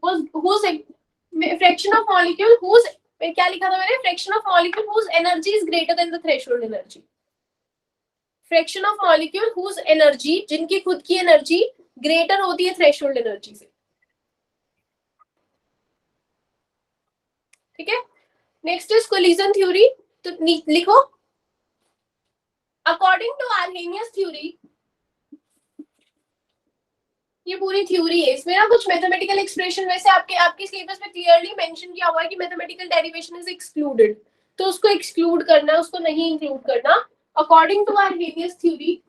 S1: fraction of molecule whose, क्या लिखा था मैंने, fraction of molecule whose energy is greater than the threshold energy. Fraction of molecule whose energy, जिनकी खुद की एनर्जी ग्रेटर होती है थ्रेशोल्ड एनर्जी से। ठीक है, नेक्स्ट इज कोलिजन थ्योरी। तो लिखो, अकॉर्डिंग टू आर्हेनियस थ्योरी, ये पूरी थ्योरी है, इसमें ना कुछ मैथमेटिकल एक्सप्रेशन, वैसे आपके सिलेबस में क्लियरली मेंशन किया हुआ है कि मैथमेटिकल डेरिवेशन इज एक्सक्लूडेड, तो उसको एक्सक्लूड करना, उसको नहीं इंक्लूड करना। अकॉर्डिंग टू आर्हेनियस थ्योरी,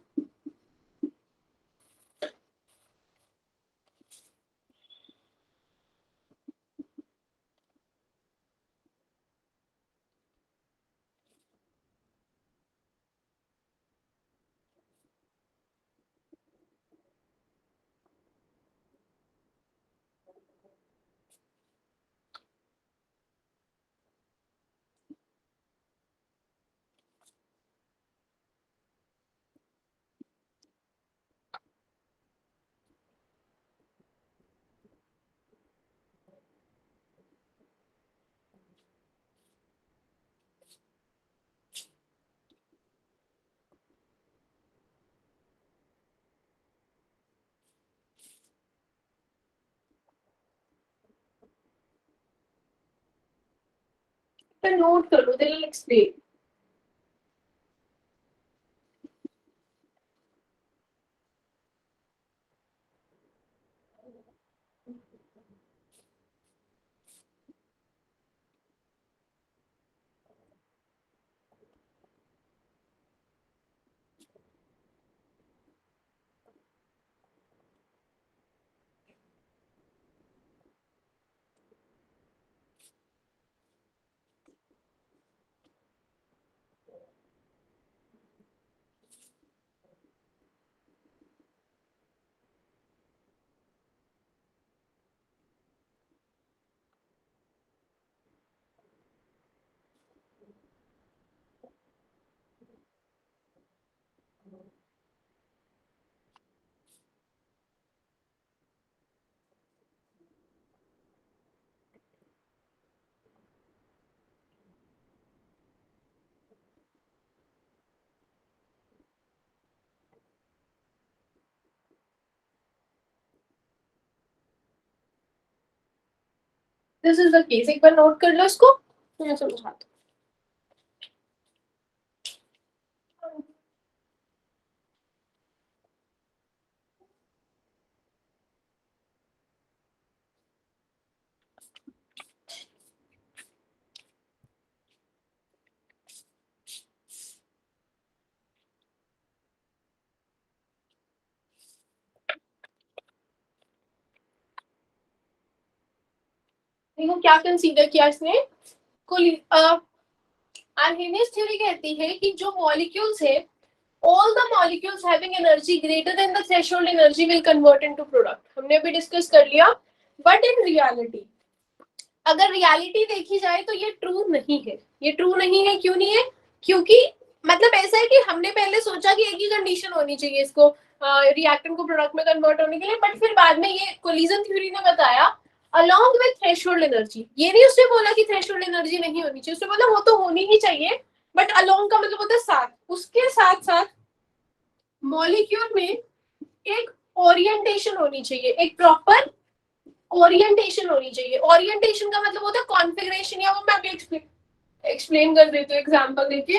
S1: पर नोट कर लो, they will explain. This is the case, एक बार नोट कर लो इसको, मैं समझाता हूँ। देखो क्या कंसीडर किया इसने, आर्हेनियस थ्योरी कहती है कि जो मॉलिक्यूल्स है, all the molecules having energy greater than the threshold energy will convert into product. हमने अभी डिस्कस कर लिया, बट इन रियलिटी अगर रियलिटी देखी जाए तो ये ट्रू नहीं है। ये ट्रू नहीं है, क्यों नहीं है? क्योंकि मतलब ऐसा है कि हमने पहले सोचा कि एक ही कंडीशन होनी चाहिए इसको रिएक्टेंट को प्रोडक्ट में कन्वर्ट होने के लिए, बट फिर बाद में ये कोलिजन थ्योरी ने बताया अलोंग विद थ्रेशोल्ड एनर्जी। ये नहीं उसने बोला कि थ्रेशोल्ड एनर्जी नहीं होनी चाहिए, उसने बोला वो तो होनी ही चाहिए, बट अलोंग का मतलब होता है साथ, उसके साथ साथ मॉलिक्यूल में एक ओरिएंटेशन होनी चाहिए, एक प्रॉपर ओरिएंटेशन होनी चाहिए। ओरिएंटेशन का मतलब होता है कॉन्फ़िगरेशन, या वो मैं अभी एक्सप्लेन कर देती हूँ एग्जांपल देके।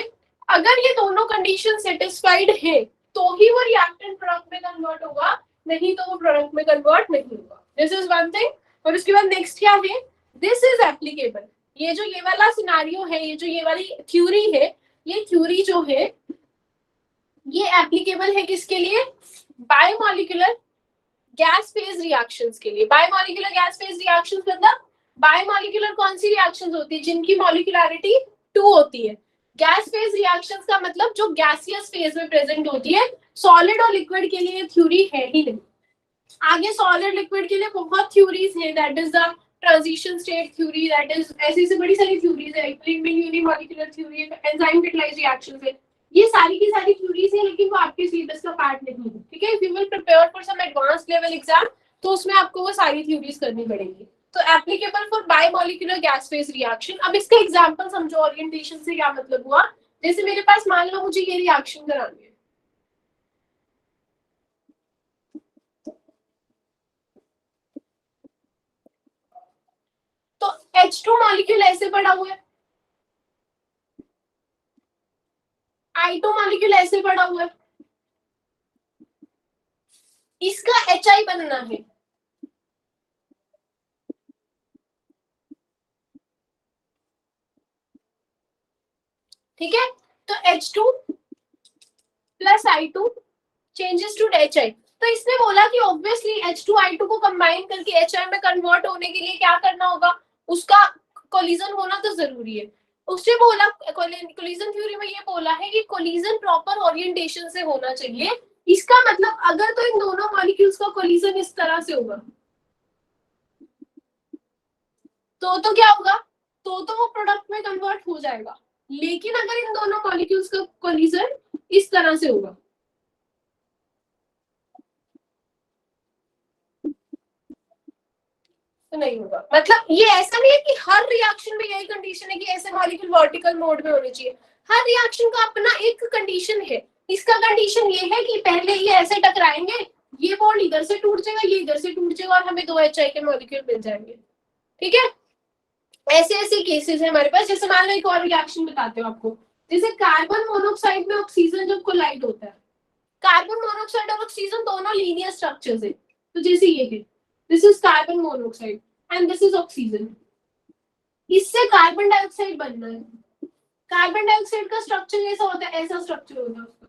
S1: अगर ये दोनों कंडीशन सेटिस्फाइड है तो ही वो रिएक्टेंट प्रोडक्ट में कन्वर्ट होगा, नहीं तो वो प्रोडक्ट में कन्वर्ट नहीं होगा। This is one thing. और उसके बाद नेक्स्ट क्या है, दिस इज एप्लीकेबल। ये जो ये वाला सिनारियो है, ये जो ये वाली थ्योरी है, ये थ्योरी जो है ये एप्लीकेबल है किसके लिए? बायोमोलिकुलर गैस फेज रिएक्शंस के लिए। बायोमोलिकुलर गैस फेज रिएक्शंस मतलब बायोमोलिकुलर कौन सी रिएक्शंस होती है जिनकी मॉलिक्यूलरिटी 2 होती है। गैस फेज रिएक्शंस का मतलब जो गैसियस फेज में प्रेजेंट होती है। सॉलिड और लिक्विड के लिए थ्योरी है ही नहीं। आगे सॉलिड लिक्विड के लिए बहुत थ्योरीज है, that is the transition state theory, that is ऐसी से बड़ी सारी थ्योरीज है, unimolecular theory, enzyme catalysed reactions है, ये सारी की सारी थ्योरीज है, लेकिन वो आपके सिलेबस का पार्ट नहीं है। ठीक है, if you will prepare for some advance level exam तो उसमें आपको वो सारी थ्योरीज करनी पड़ेगी। तो applicable for biomolecular gas phase reaction. अब इसका एग्जांपल समझो, ओरिएंटेशन से क्या मतलब हुआ। जैसे मेरे पास मान लो मुझे ये रिएक्शन करानी है, तो H2 मॉलिक्यूल ऐसे पड़ा हुआ है, I2 मॉलिक्यूल ऐसे पड़ा हुआ है, इसका HI बनना है। ठीक है, तो H2 plus I2 changes to HI। तो इसने बोला कि ऑब्वियसली H2 I2 को कंबाइन करके HI में कन्वर्ट होने के लिए क्या करना होगा, उसका कोलिजन होना तो जरूरी है। उसने बोला कोलिजन थ्योरी में ये बोला है कि कोलिजन प्रॉपर ओरिएंटेशन से होना चाहिए। इसका मतलब अगर तो इन दोनों मॉलिक्यूल्स का कोलिजन इस तरह से होगा तो क्या होगा, तो वो प्रोडक्ट में कन्वर्ट हो जाएगा। लेकिन अगर इन दोनों मॉलिक्यूल्स का कोलिजन इस तरह से होगा तो नहीं होगा। मतलब ये ऐसा नहीं है कि हर रिएक्शन में यही कंडीशन है कि ऐसे मॉलिक्यूल वर्टिकल मोड में होने चाहिए। हर रिएक्शन का अपना एक कंडीशन है। इसका कंडीशन ये है कि पहले ये ऐसे टकराएंगे, ये बॉन्ड इधर से टूट जाएगा, ये इधर से टूट जाएगा और हमें 2 HI के मॉलिक्यूल मिल जाएंगे। ठीक है, ऐसे ऐसे केसेस है हमारे पास। जैसे मान लो एक और रिएक्शन बताते हो आपको, जैसे कार्बन मोनोऑक्साइड में ऑक्सीजन जब कोलाइड होता है, कार्बन मोनोऑक्साइड और ऑक्सीजन दोनों लीनियर स्ट्रक्चर्स है। तो जैसे ये है, this is carbon monoxide and this is oxygen. इससे कार्बन डाइऑक्साइड बनना है। कार्बन डाइऑक्साइड का स्ट्रक्चर कैसा होता है, ऐसा स्ट्रक्चर होता है उसका।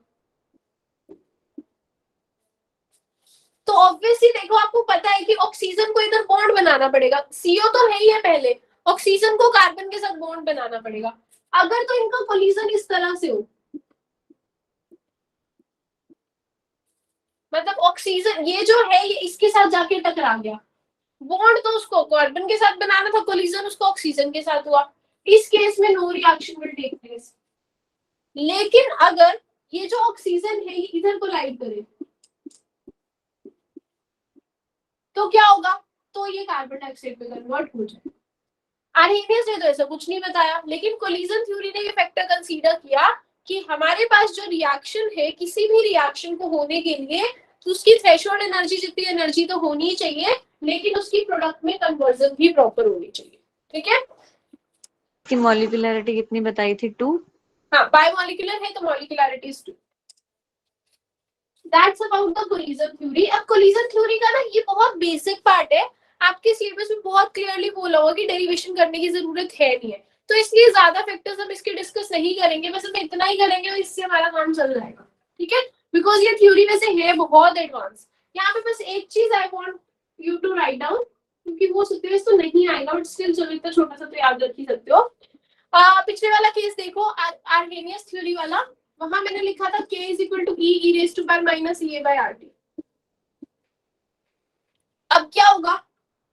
S1: तो ऑब्वियसली देखो, आपको पता है कि ऑक्सीजन को इधर बॉन्ड बनाना पड़ेगा, CO तो है ही है, पहले ऑक्सीजन को कार्बन के साथ बॉन्ड बनाना पड़ेगा। अगर तो इनका कोलिजन इस तरह से हो, मतलब ऑक्सीजन ये जो है ये इसके साथ जाके टकरा गया, बॉन्ड तो उसको कार्बन के साथ बनाना था, कोलिजन उसको ऑक्सीजन के साथ हुआ, इस केस में no reaction will take place. लेकिन अगर ये जो ऑक्सीजन है ये इधर कोलाइड करे तो क्या होगा, तो ये कार्बन डाइऑक्साइड में कन्वर्ट हो जाए। आर्हेनियस ने तो ऐसा कुछ नहीं बताया, लेकिन कोलिजन थ्योरी ने ये फैक्टर कंसीडर किया कि हमारे पास जो रिएक्शन है, किसी भी रिएक्शन को होने के लिए तो उसकी थ्रेशोल्ड एनर्जी जितनी एनर्जी तो होनी ही चाहिए, लेकिन उसकी प्रोडक्ट में कन्वर्जन भी प्रॉपर होनी चाहिए। ठीक है।
S6: की मॉलिक्यूलरिटी कितनी बताई थी 2?
S1: हाँ बायोमोलिकुलर है तो molecularity is 2। That's about the collision theory. अब कोलिजन थ्योरी का ना ये बहुत बेसिक पार्ट है, आपके सिलेबस में बहुत क्लियरली बोला होगा कि डेरिवेशन करने की जरूरत है नहीं है, तो इसलिए ज्यादा फैक्टर्स हम इसके डिस्कस नहीं करेंगे, बस हम इतना ही करेंगे और इससे हमारा काम चल जाएगा। ठीक है, बिकॉज ये थ्योरी वैसे है बहुत एडवांस। यहाँ पे बस एक चीज I want you to write down, क्योंकि वो सिक्वेंस तो नहीं आएगा, बट स्टिल चलो इतना छोटा सा तो याद रख ही सकते हो। पिछले वाला केस देखो, आर्हेनियस थ्योरी वाला, वहां मैंने लिखा था k is equal to e raised to power minus EA by RT। अब क्या होगा,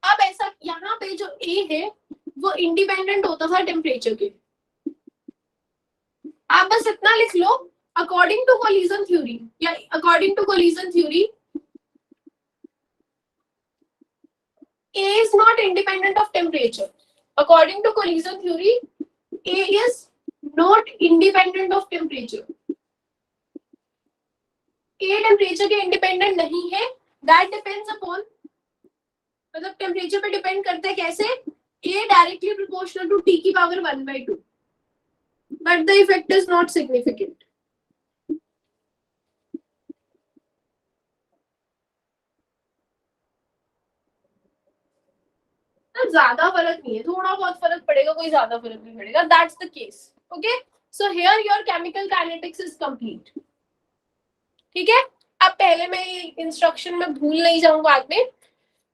S1: अब ऐसा यहाँ पे जो A है वो इंडिपेंडेंट होता था टेम्परेचर के। आप बस इतना लिख लो, अकॉर्डिंग टू कोलिजन थ्योरी या according to collision theory A is not independent of temperature. According to collision theory, A is not independent of temperature. A temperature के इंडिपेंडेंट नहीं है, दैट डिपेंड्स अपॉन, मतलब टेम्परेचर पे depend करता है कैसे, A directly proportional to T की power 1/2, but the effect is not significant. ज्यादा फर्क नहीं है, थोड़ा बहुत फर्क पड़ेगा, कोई ज्यादा फर्क नहीं पड़ेगा, that's the case. Okay, so here your chemical kinetics is complete. ठीक है, अब पहले मैं इंस्ट्रक्शन में भूल नहीं जाऊं बाद में।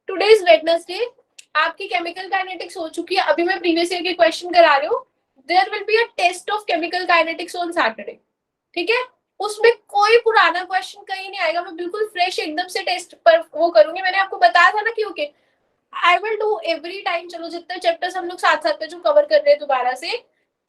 S1: टुडे इज वेडनेसडे, आपकी केमिकल काइनेटिक्स हो चुकी है, अभी मैं प्रीवियस ईयर के क्वेश्चन करा रही हूँ। There will be a test of chemical kinetics on Saturday. ठीक है, उसमें कोई पुराना क्वेश्चन कहीं नहीं आएगा, मैं बिल्कुल फ्रेश एकदम से टेस्ट पर वो करूंगी। मैंने आपको बताया था ना कि okay I will do every time. चलो जितने चैप्टर्स हम लोग साथ साथ में जो कवर कर रहे हैं दोबारा से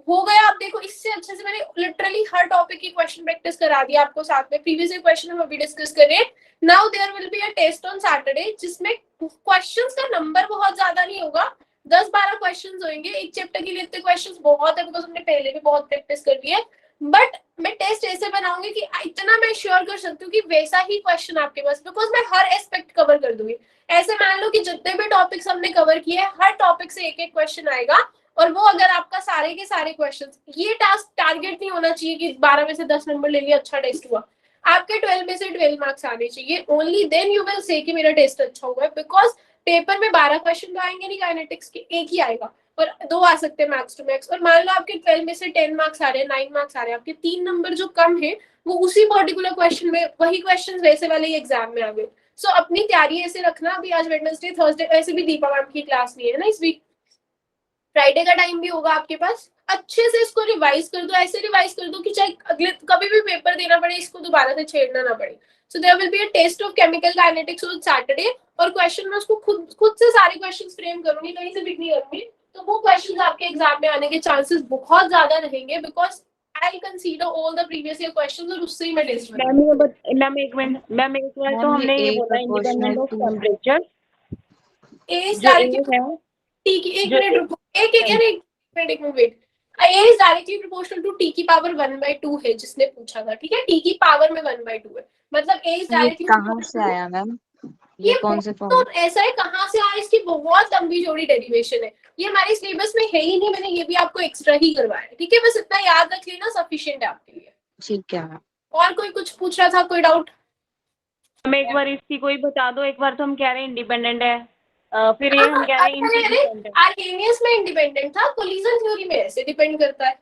S1: हो गया। आप देखो इससे अच्छे से मैंने लिटरली हर टॉपिक की क्वेश्चन प्रैक्टिस करा दिया आपको साथ में। प्रीवियस ईयर क्वेश्चन हम अभी डिस्कस कर रहे हैं। Now there will be a test on Saturday, जिसमें क्वेश्चंस का नंबर बहुत ज्यादा नहीं होगा, 10-12 क्वेश्चंस होंगे। एक चैप्टर के लिए इतने क्वेश्चंस बहुत है, बिकॉज हमने पहले भी बहुत प्रैक्टिस कर ली है। बट मैं टेस्ट ऐसे बनाऊंगी कि इतना मैं श्योर कर सकती हूँ कि वैसा ही क्वेश्चन आपके पास, बिकॉज मैं हर एस्पेक्ट कवर कर दूंगी। ऐसे मान लो कि जितने भी टॉपिक्स हमने कवर किए हैं, हर टॉपिक से एक एक क्वेश्चन आएगा, और वो अगर आपका सारे के सारे क्वेश्चंस, ये टास्क टारगेट नहीं होना चाहिए कि 12 में से 10 नंबर ले लिया, अच्छा टेस्ट हुआ। आपके 12 में से 12 मार्क्स आने चाहिए, only then you will say कि मेरा टेस्ट अच्छा हुआ है। बिकॉज पेपर में 12 क्वेश्चन तो आएंगे नहीं काइनेटिक्स के, एक ही आएगा, और 2 आ सकते हैं मैक्स टू मैक्स। और मान लो आपके 12 में से 10 मार्क्स आ रहे हैं, 9 मार्क्स आ रहे हैं, आपके 3 नंबर जो कम है वो उसी पर्टिकुलर क्वेश्चन में, वही क्वेश्चन वैसे वाले ही एग्जाम में आ गए। सो अपनी तैयारी ऐसे रखना। अभी आज वेडनेसडे, थर्सडे ऐसे भी दीपा मैम की क्लास नहीं है ना इस वीक, फ्राइडे का टाइम भी होगा आपके पास। अच्छे से इसको रिवाइज कर दो, ऐसे रिवाइज कर दो कि चाहे अगले कभी भी पेपर देना पड़े, इसको दोबारा से छेड़ना ना पड़े। So there will be a test of chemical kinetics on Saturday, और क्वेश्चन में उसको खुद से सारे क्वेश्चंस फ्रेम करूंगी, कहीं से पिक नहीं करूंगी, तो वो क्वेश्चंस आपके एग्जाम में आने के चांसेस बहुत ज्यादा रहेंगे, because I consider all the previous year questions और उससे ही मैं टेस्ट करूंगी।
S7: मैम एक मिनट, मैम एक बार तो
S6: मैम
S7: हमने ये
S6: A
S7: बोला independent
S6: proportional
S7: of
S6: to
S7: temperature,
S1: A is
S7: जो ए
S1: डायरेक्टली,
S7: है,
S1: ठीक है एक
S7: जो
S1: मिनट रुको, एक minute wait. A is directly proportional to T की पावर 1/2 है, जिसने पूछा था। ठीक है, टी की पावर में 1/2 है, मतलब ए इज
S6: ये
S1: डायरेक्टली
S6: कहाँ से आया मैम? ये कौन से
S1: तो
S6: फॉर्म?
S1: ऐसा है, कहाँ से आया, इसकी बहुत लंबी जोड़ी डेरिवेशन है, ये हमारे सिलेबस में है ही नहीं, मैंने ये भी आपको एक्स्ट्रा ही करवाया है। ठीक है, बस इतना याद रख लेना, सफिशिएंट है आपके लिए।
S6: ठीक है मैम।
S1: और कोई कुछ पूछ रहा था, कोई डाउट?
S7: हमें एक बार इसकी कोई बता दो। एक बार तो हम कह रहे हैं इंडिपेंडेंट है, फिर ये हम कह रहे हैं इंडिपेंडेंट है।
S1: आर्हेनियस में इंडिपेंडेंट था, कोलिजन थ्योरी में ऐसे डिपेंड करता है।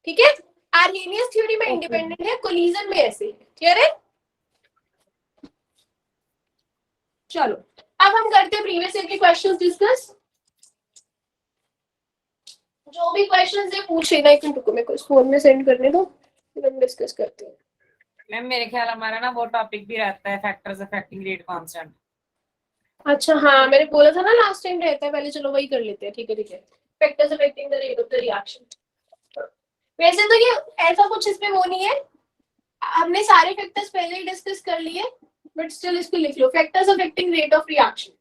S1: ठीक है, आर्हेनियस थ्योरी में इंडिपेंडेंट है, कोलिजन में ऐसे। क्लियर है? चलो अब हम करते हैं प्रीवियस ईयर के क्वेश्चंस डिस्कस। जो भी क्वेश्चंस है पूछ लेना, एक मिनट को मेरे को फोन में सेंड करने दो, फिर हम डिस्कस करते हैं।
S2: मैम मेरे ख्याल हमारा ना वो टॉपिक भी रहता है, फैक्टर्स अफेक्टिंग रेट कांस्टेंट।
S1: अच्छा हाँ, मैंने बोला था ना लास्ट टाइम रहता है, पहले चलो वही कर लेते हैं। ठीक है ठीक है, factors affecting the rate of the reaction. वैसे तो ये ऐसा कुछ इसमें वो नहीं है, हमने सारे फैक्टर्स पहले ही डिस्कस कर लिए, बट स्टिल इसको लिख लो, factors affecting rate of reaction.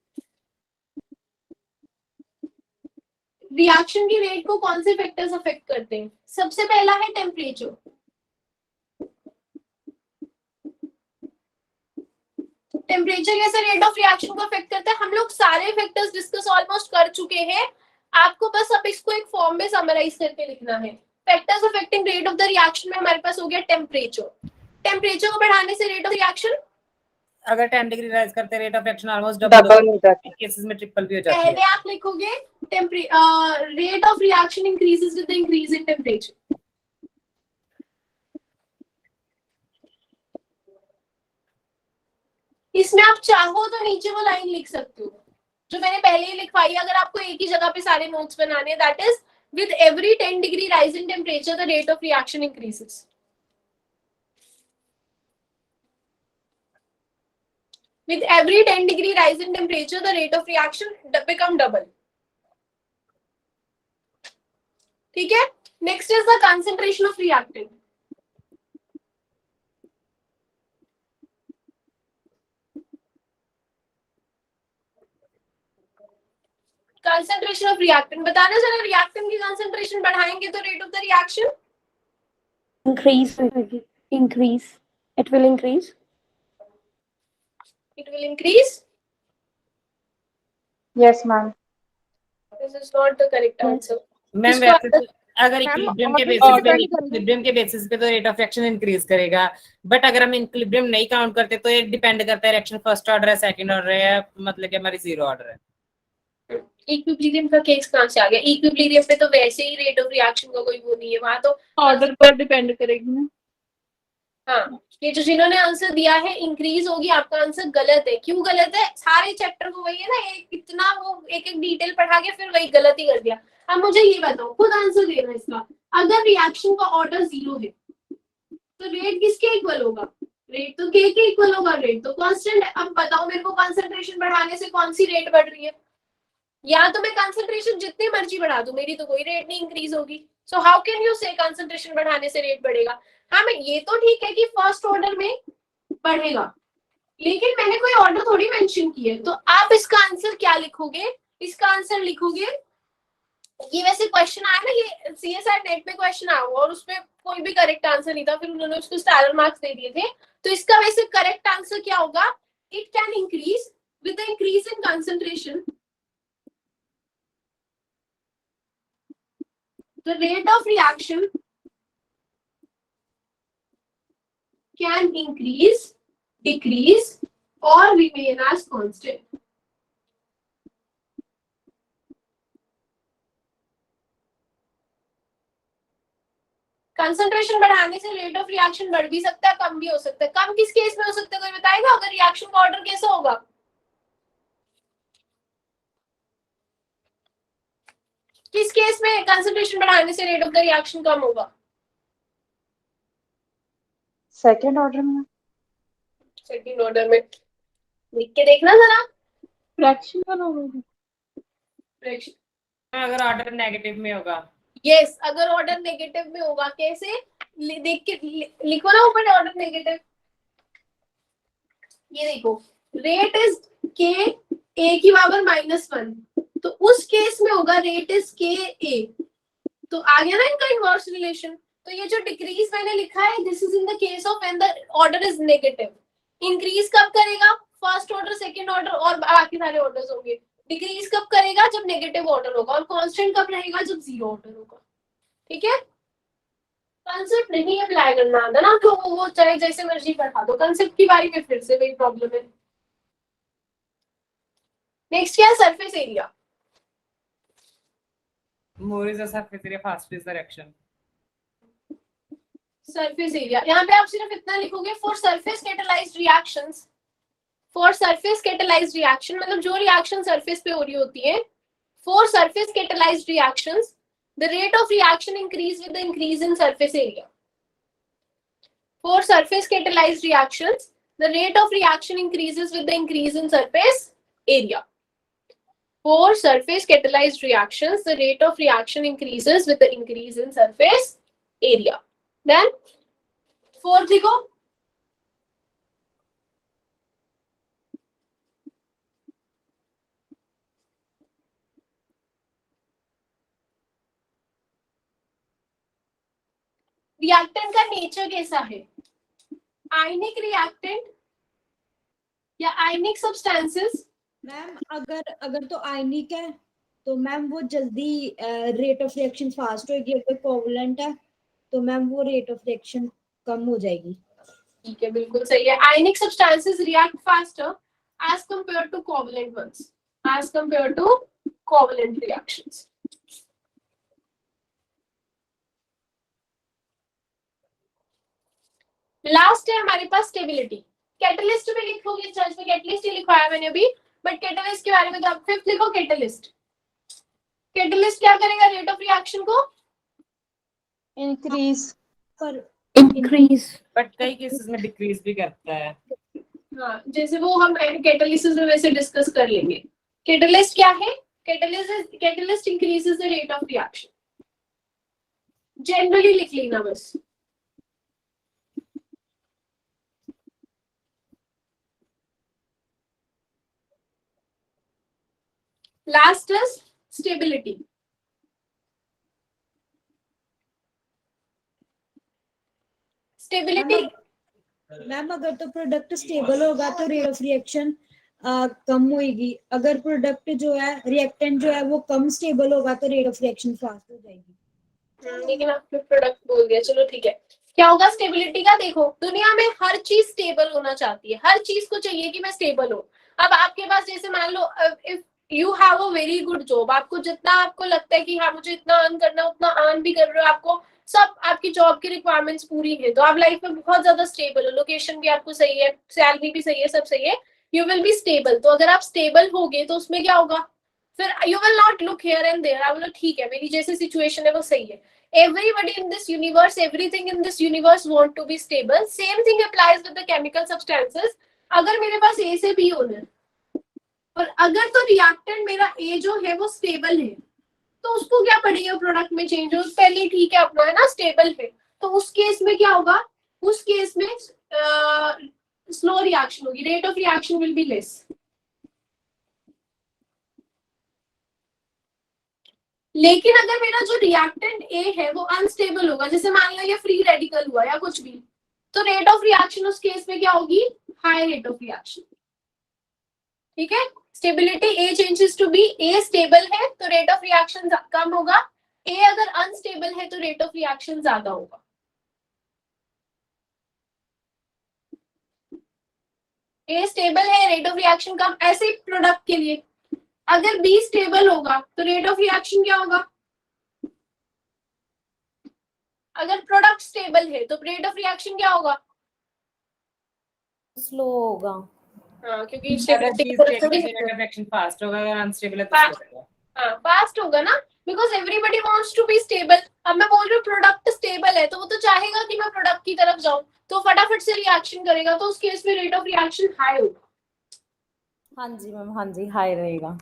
S1: Reaction की रेट को कौन से फैक्टर्स अफेक्ट करते हैं? सबसे पहला है टेम्परेचर। टेम्परेचर कैसे रेट ऑफ रिएक्शन को अफेक्ट करता है? हम लोग सारे फैक्टर्स डिस्कस ऑलमोस्ट कर चुके हैं, आपको बस अब इसको एक फॉर्म में समराइज करके लिखना है। Factors affecting rate of the reaction में हमारे पास हो गया टेम्परेचर। टेम्परेचर को बढ़ाने से रेट ऑफ रिएक्शन,
S2: अगर 10 डिग्री राइज करते rate of reaction almost
S4: double हो जाती है।
S2: केसेस में ट्रिपल भी हो जाती
S1: पहले
S2: है।
S1: आप लिखोगे rate of reaction increases with the increase in temperature. इसमें आप चाहो तो नीचे वो लाइन लिख सकते हो जो मैंने पहले ही लिखवाई है, अगर आपको एक ही जगह पे सारे नोट्स बनाने, that is with every 10 degree rise in temperature the rate of reaction increases. With every 10 degree rise in temperature, the rate of reaction become double. ठीक है? Next is the concentration of reactant. Concentration of reactant. बताना जरा reactant की concentration बढ़ाएंगे तो rate of the reaction
S9: increase. It will increase.
S1: it will increase.
S4: Yes, ma'am.
S1: This is not the correct answer.
S2: Ma'am
S1: इसको
S2: वैसे तो अगर equilibrium के बेसिस पे तो रेट ऑफ रिएक्शन इंक्रीज करेगा, बट अगर हम इक्विलिब्रियम नहीं काउंट करते तो ये डिपेंड करता है रिएक्शन फर्स्ट ऑर्डर है, सेकंड ऑर्डर है, मतलब कि हमारी जीरो ऑर्डर है।
S1: इक्विलिब्रियम का केस कहाँ से आ गया? इक्विलिब्रियम पे तो वैसे ही रेट ऑफ रिएक्शन का कोई वो नहीं है, वहां तो
S9: Order पर depend करेगी ना।
S1: हाँ, ये जो जिन्होंने आंसर दिया है इंक्रीज होगी, आपका आंसर गलत है। क्यों गलत है? सारे चैप्टर को वही है ना, इतना वो एक एक डिटेल पढ़ा के फिर वही गलत ही कर दिया। अब मुझे ये बताओ, खुद आंसर देना इसका। अगर रिएक्शन का ऑर्डर 0 है तो रेट किसके इक्वल होगा? रेट तो के इक्वल होगा, रेट तो कांस्टेंट है। अब बताओ मेरे को कंसंट्रेशन बढ़ाने से कौन सी रेट बढ़ रही है? या तो मैं कंसंट्रेशन जितनी मर्जी बढ़ा दूं, मेरी तो कोई रेट नहीं इंक्रीज होगी। सो हाउ कैन यू से कंसंट्रेशन बढ़ाने से रेट बढ़ेगा? हाँ, मैं ये तो ठीक है कि फर्स्ट ऑर्डर में बढ़ेगा, लेकिन मैंने कोई ऑर्डर थोड़ी मेंशन की है। तो आप इसका आंसर क्या लिखोगे? इसका आंसर लिखोगे, ये वैसे क्वेश्चन आया ना, ये सीएसआर नेट पे क्वेश्चन आया हुआ और उसमें कोई भी करेक्ट आंसर नहीं था, फिर उन्होंने उसको स्टार मार्क्स दे दिए थे। तो इसका वैसे करेक्ट आंसर क्या होगा? It can increase with the increase in concentration, the rate of reaction can increase, decrease or remain as constant. Concentration बढ़ाने से रेट ऑफ रिएक्शन बढ़ भी सकता है, कम भी हो सकता है। कम किस केस में हो सकता है, कोई बताएगा? अगर रिएक्शन का ऑर्डर कैसा होगा? किस केस में कंसंट्रेशन बढ़ाने से रेट ऑफ द रिएक्शन कम होगा?
S4: सेकेंड ऑर्डर में।
S1: सेकंड ऑर्डर में लिख के देखना जरा।
S9: Fraction का होगा।
S1: फ्रैक्शन
S2: अगर ऑर्डर नेगेटिव में होगा,
S1: यस, अगर ऑर्डर नेगेटिव में होगा, कैसे देख के लिखो ना ऊपर ऑर्डर नेगेटिव। ये देखो, रेट इज के ए की पावर -1, तो उस केस में होगा रेट इज के ए। तो आ गया ना इनका इनवर्स रिलेशन। तो ये जो डिक्रीज मैंने लिखा है, this is in the case of when the order is negative. Increase कब करेगा? फर्स्ट ऑर्डर, सेकंड ऑर्डर और बाकी सारे ऑर्डर्स होंगे। डिक्रीज कब करेगा? जब नेगेटिव ऑर्डर होगा। और कांस्टेंट कब रहेगा? जब 0 ऑर्डर होगा। ठीक है? कंसेप्ट नहीं अप्लाई करना आता ना, तो वो चाहे जैसे मर्जी पढ़ा दो। कंसेप्ट की बारी में फिर से वही प्रॉब्लम है। नेक्स्ट क्या है? Surface area.
S2: more is the surface area, faster is the reaction.
S1: Surface area, यहाँ पे आप सिर्फ इतना लिखोगे, for surface catalysed reactions. For surface catalysed reaction मतलब जो रिएक्शन सरफेस पे हो रही होती है, for surface catalysed reactions the rate of reaction increase with the increase in surface area. For surface catalyzed reactions, the rate of reaction increases with the increase in surface area. For surface catalyzed reactions, the rate of reaction increases with the increase in surface area. Then, fourth देखो, reactant का nature कैसा है? आयनिक reactant या आयनिक substances?
S7: Ma'am अगर अगर तो आयनिक है तो मैम वो जल्दी रेट ऑफ रिएक्शन फास्ट होगी, अगर कोवलेंट है तो मैम वो रेट ऑफ रिएक्शन कम हो जाएगी।
S1: ठीक है, बिल्कुल सही है। Ionic substances react faster as compare to covalent ones, as compare to covalent reactions. Last है हमारे पास स्टेबिलिटी। कैटलिस्ट में लिखोगे, सर्च में कैटलिस्ट ही लिखवाया मैंने अभी, बट कैटलिस्ट के बारे में तो आप फिफ्थ लिखो कैटलिस्ट। कैटलिस्ट क्या करेगा रेट ऑफ रिएक्शन को?
S7: इंक्रीज पर
S9: Increase.
S2: बट कई केसेस में डिक्रीज भी करता है।
S1: हाँ, जैसे वो हम कैटलिसिस में वैसे डिस्कस कर लेंगे। कैटलिस्ट क्या है? Catalyst increases the rate of reaction. Generally लिख लेना बस। Last is stability. Stability
S7: ma'am अगर तो प्रोडक्ट स्टेबल होगा तो रेट ऑफ रिएक्शन कम होगी, अगर प्रोडक्ट जो है रिएक्टेंट जो है वो कम स्टेबल होगा तो रेट ऑफ रिएक्शन फास्ट हो जाएगी।
S1: लेकिन आपने प्रोडक्ट बोल दिया, चलो ठीक है। क्या होगा स्टेबिलिटी का? देखो दुनिया में हर चीज स्टेबल होना चाहती है, हर चीज को चाहिए कि मैं स्टेबल हूँ। अब आपके पास जैसे मान लो if you have a very good job, आपको जितना आपको लगता है कि हाँ मुझे इतना अर्न करना है उतना अर्न भी कर रहे हो, आपको सब आपकी जॉब की रिक्वायरमेंट्स पूरी है, तो आप लाइफ में बहुत ज्यादा स्टेबल हो, लोकेशन भी आपको सही है, सैलरी भी सही है, सब सही है, यू विल बी स्टेबल। तो अगर आप स्टेबल होगे तो उसमें क्या होगा? फिर you will not look here and there, आप बोलो ठीक है मेरी जैसी सिचुएशन है वो सही है। Everybody in this universe, everything in this universe want to be stable. Same thing applies with the chemical substances. अगर मेरे पास A से B होना है और अगर तो रिएक्टेंट मेरा A जो है वो स्टेबल है, तो उसको क्या पड़ेगा प्रोडक्ट में चेंज हो? पहले ठीक है अपना है ना स्टेबल है, तो उस केस में क्या होगा? उस केस में स्लो रिएक्शन होगी, rate of reaction will be less. लेकिन अगर मेरा जो रिएक्टेंट ए है वो अनस्टेबल होगा, जैसे मान लो ये फ्री रेडिकल हुआ या कुछ भी, तो रेट ऑफ रिएक्शन उस केस में क्या होगी? High rate of reaction. ठीक है, stability A changes to B, A stable है तो रेट ऑफ रिएक्शन कम होगा, ए अगर अनस्टेबल है तो रेट ऑफ रिएक्शन ज्यादा होगा। ए स्टेबल है, रेट ऑफ रिएक्शन कम, ऐसे ही प्रोडक्ट के लिए अगर बी स्टेबल होगा तो रेट ऑफ रिएक्शन क्या होगा? अगर प्रोडक्ट स्टेबल है तो रेट ऑफ रिएक्शन क्या होगा?
S3: स्लो होगा।
S1: हाँ, क्योंकि
S2: अगर चीज स्टेबल है रेट ऑफ रिएक्शन फास्ट होगा, अगर अनस्टेबल है तो स्लो होगा।
S1: हाँ फास्ट होगा ना, because everybody wants to be stable. अब मैं बोल रही हूँ प्रोडक्ट स्टेबल है तो वो तो चाहेगा कि मैं प्रोडक्ट की तरफ जाऊं, तो फटाफट से रिएक्शन करेगा, तो उस केस में रेट ऑफ रिएक्शन हाई होगा।
S3: हाँ जी मैम, हाँ जी हाई रहेगा।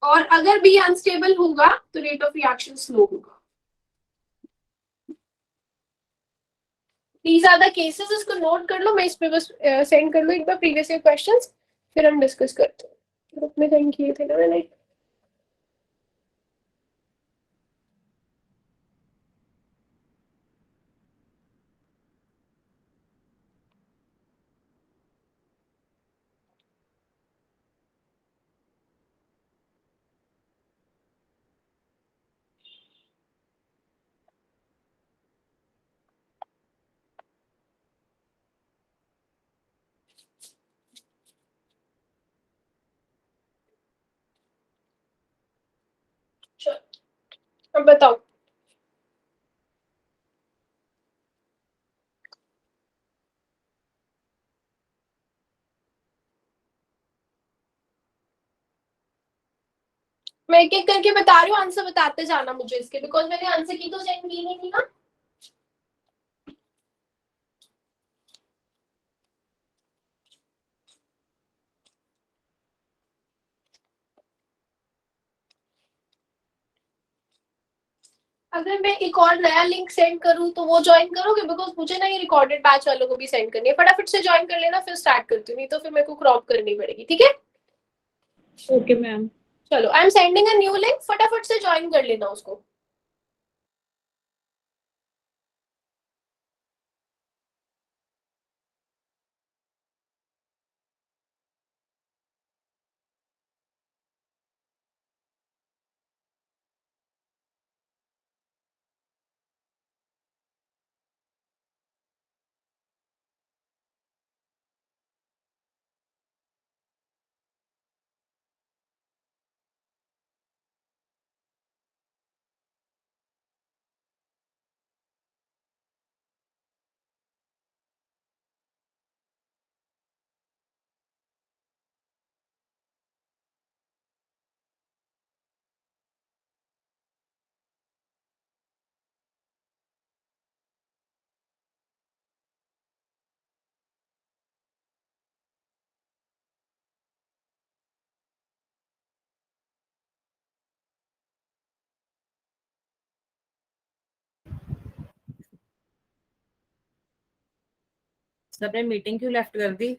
S1: और अगर बी अनस्टेबल होगा तो रेट ऑफ रिएक्शन स्लो होगा। These are the cases, इसको नोट कर लो, मैं इस पे बस सेंड कर लूँ एक बार प्रीवियस ईयर क्वेश्चंस, फिर हम डिस्कस करते हैं। ग्रुप में सेंड किए थे ना मैंने। अब बताओ। मैं एक एक करके बता रही हूँ, आंसर बताते जाना मुझे इसके, बिकॉज मैंने आंसर की तो सेंड की नहीं थी ना। अगर मैं एक और नया लिंक सेंड करूँ तो वो ज्वाइन करोगे? बिकॉज मुझे ना ये रिकॉर्डेड बैच वालों को भी सेंड करनी है, फटाफट से ज्वाइन कर लेना, फिर स्टार्ट करती हूँ, नहीं तो फिर मेरे को क्रॉप करनी पड़ेगी। ठीक है,
S9: Okay, ma'am.
S1: चलो I am sending a new link, फटाफट से ज्वाइन कर लेना उसको।
S2: सबने मीटिंग क्यों लेफ्ट कर दी?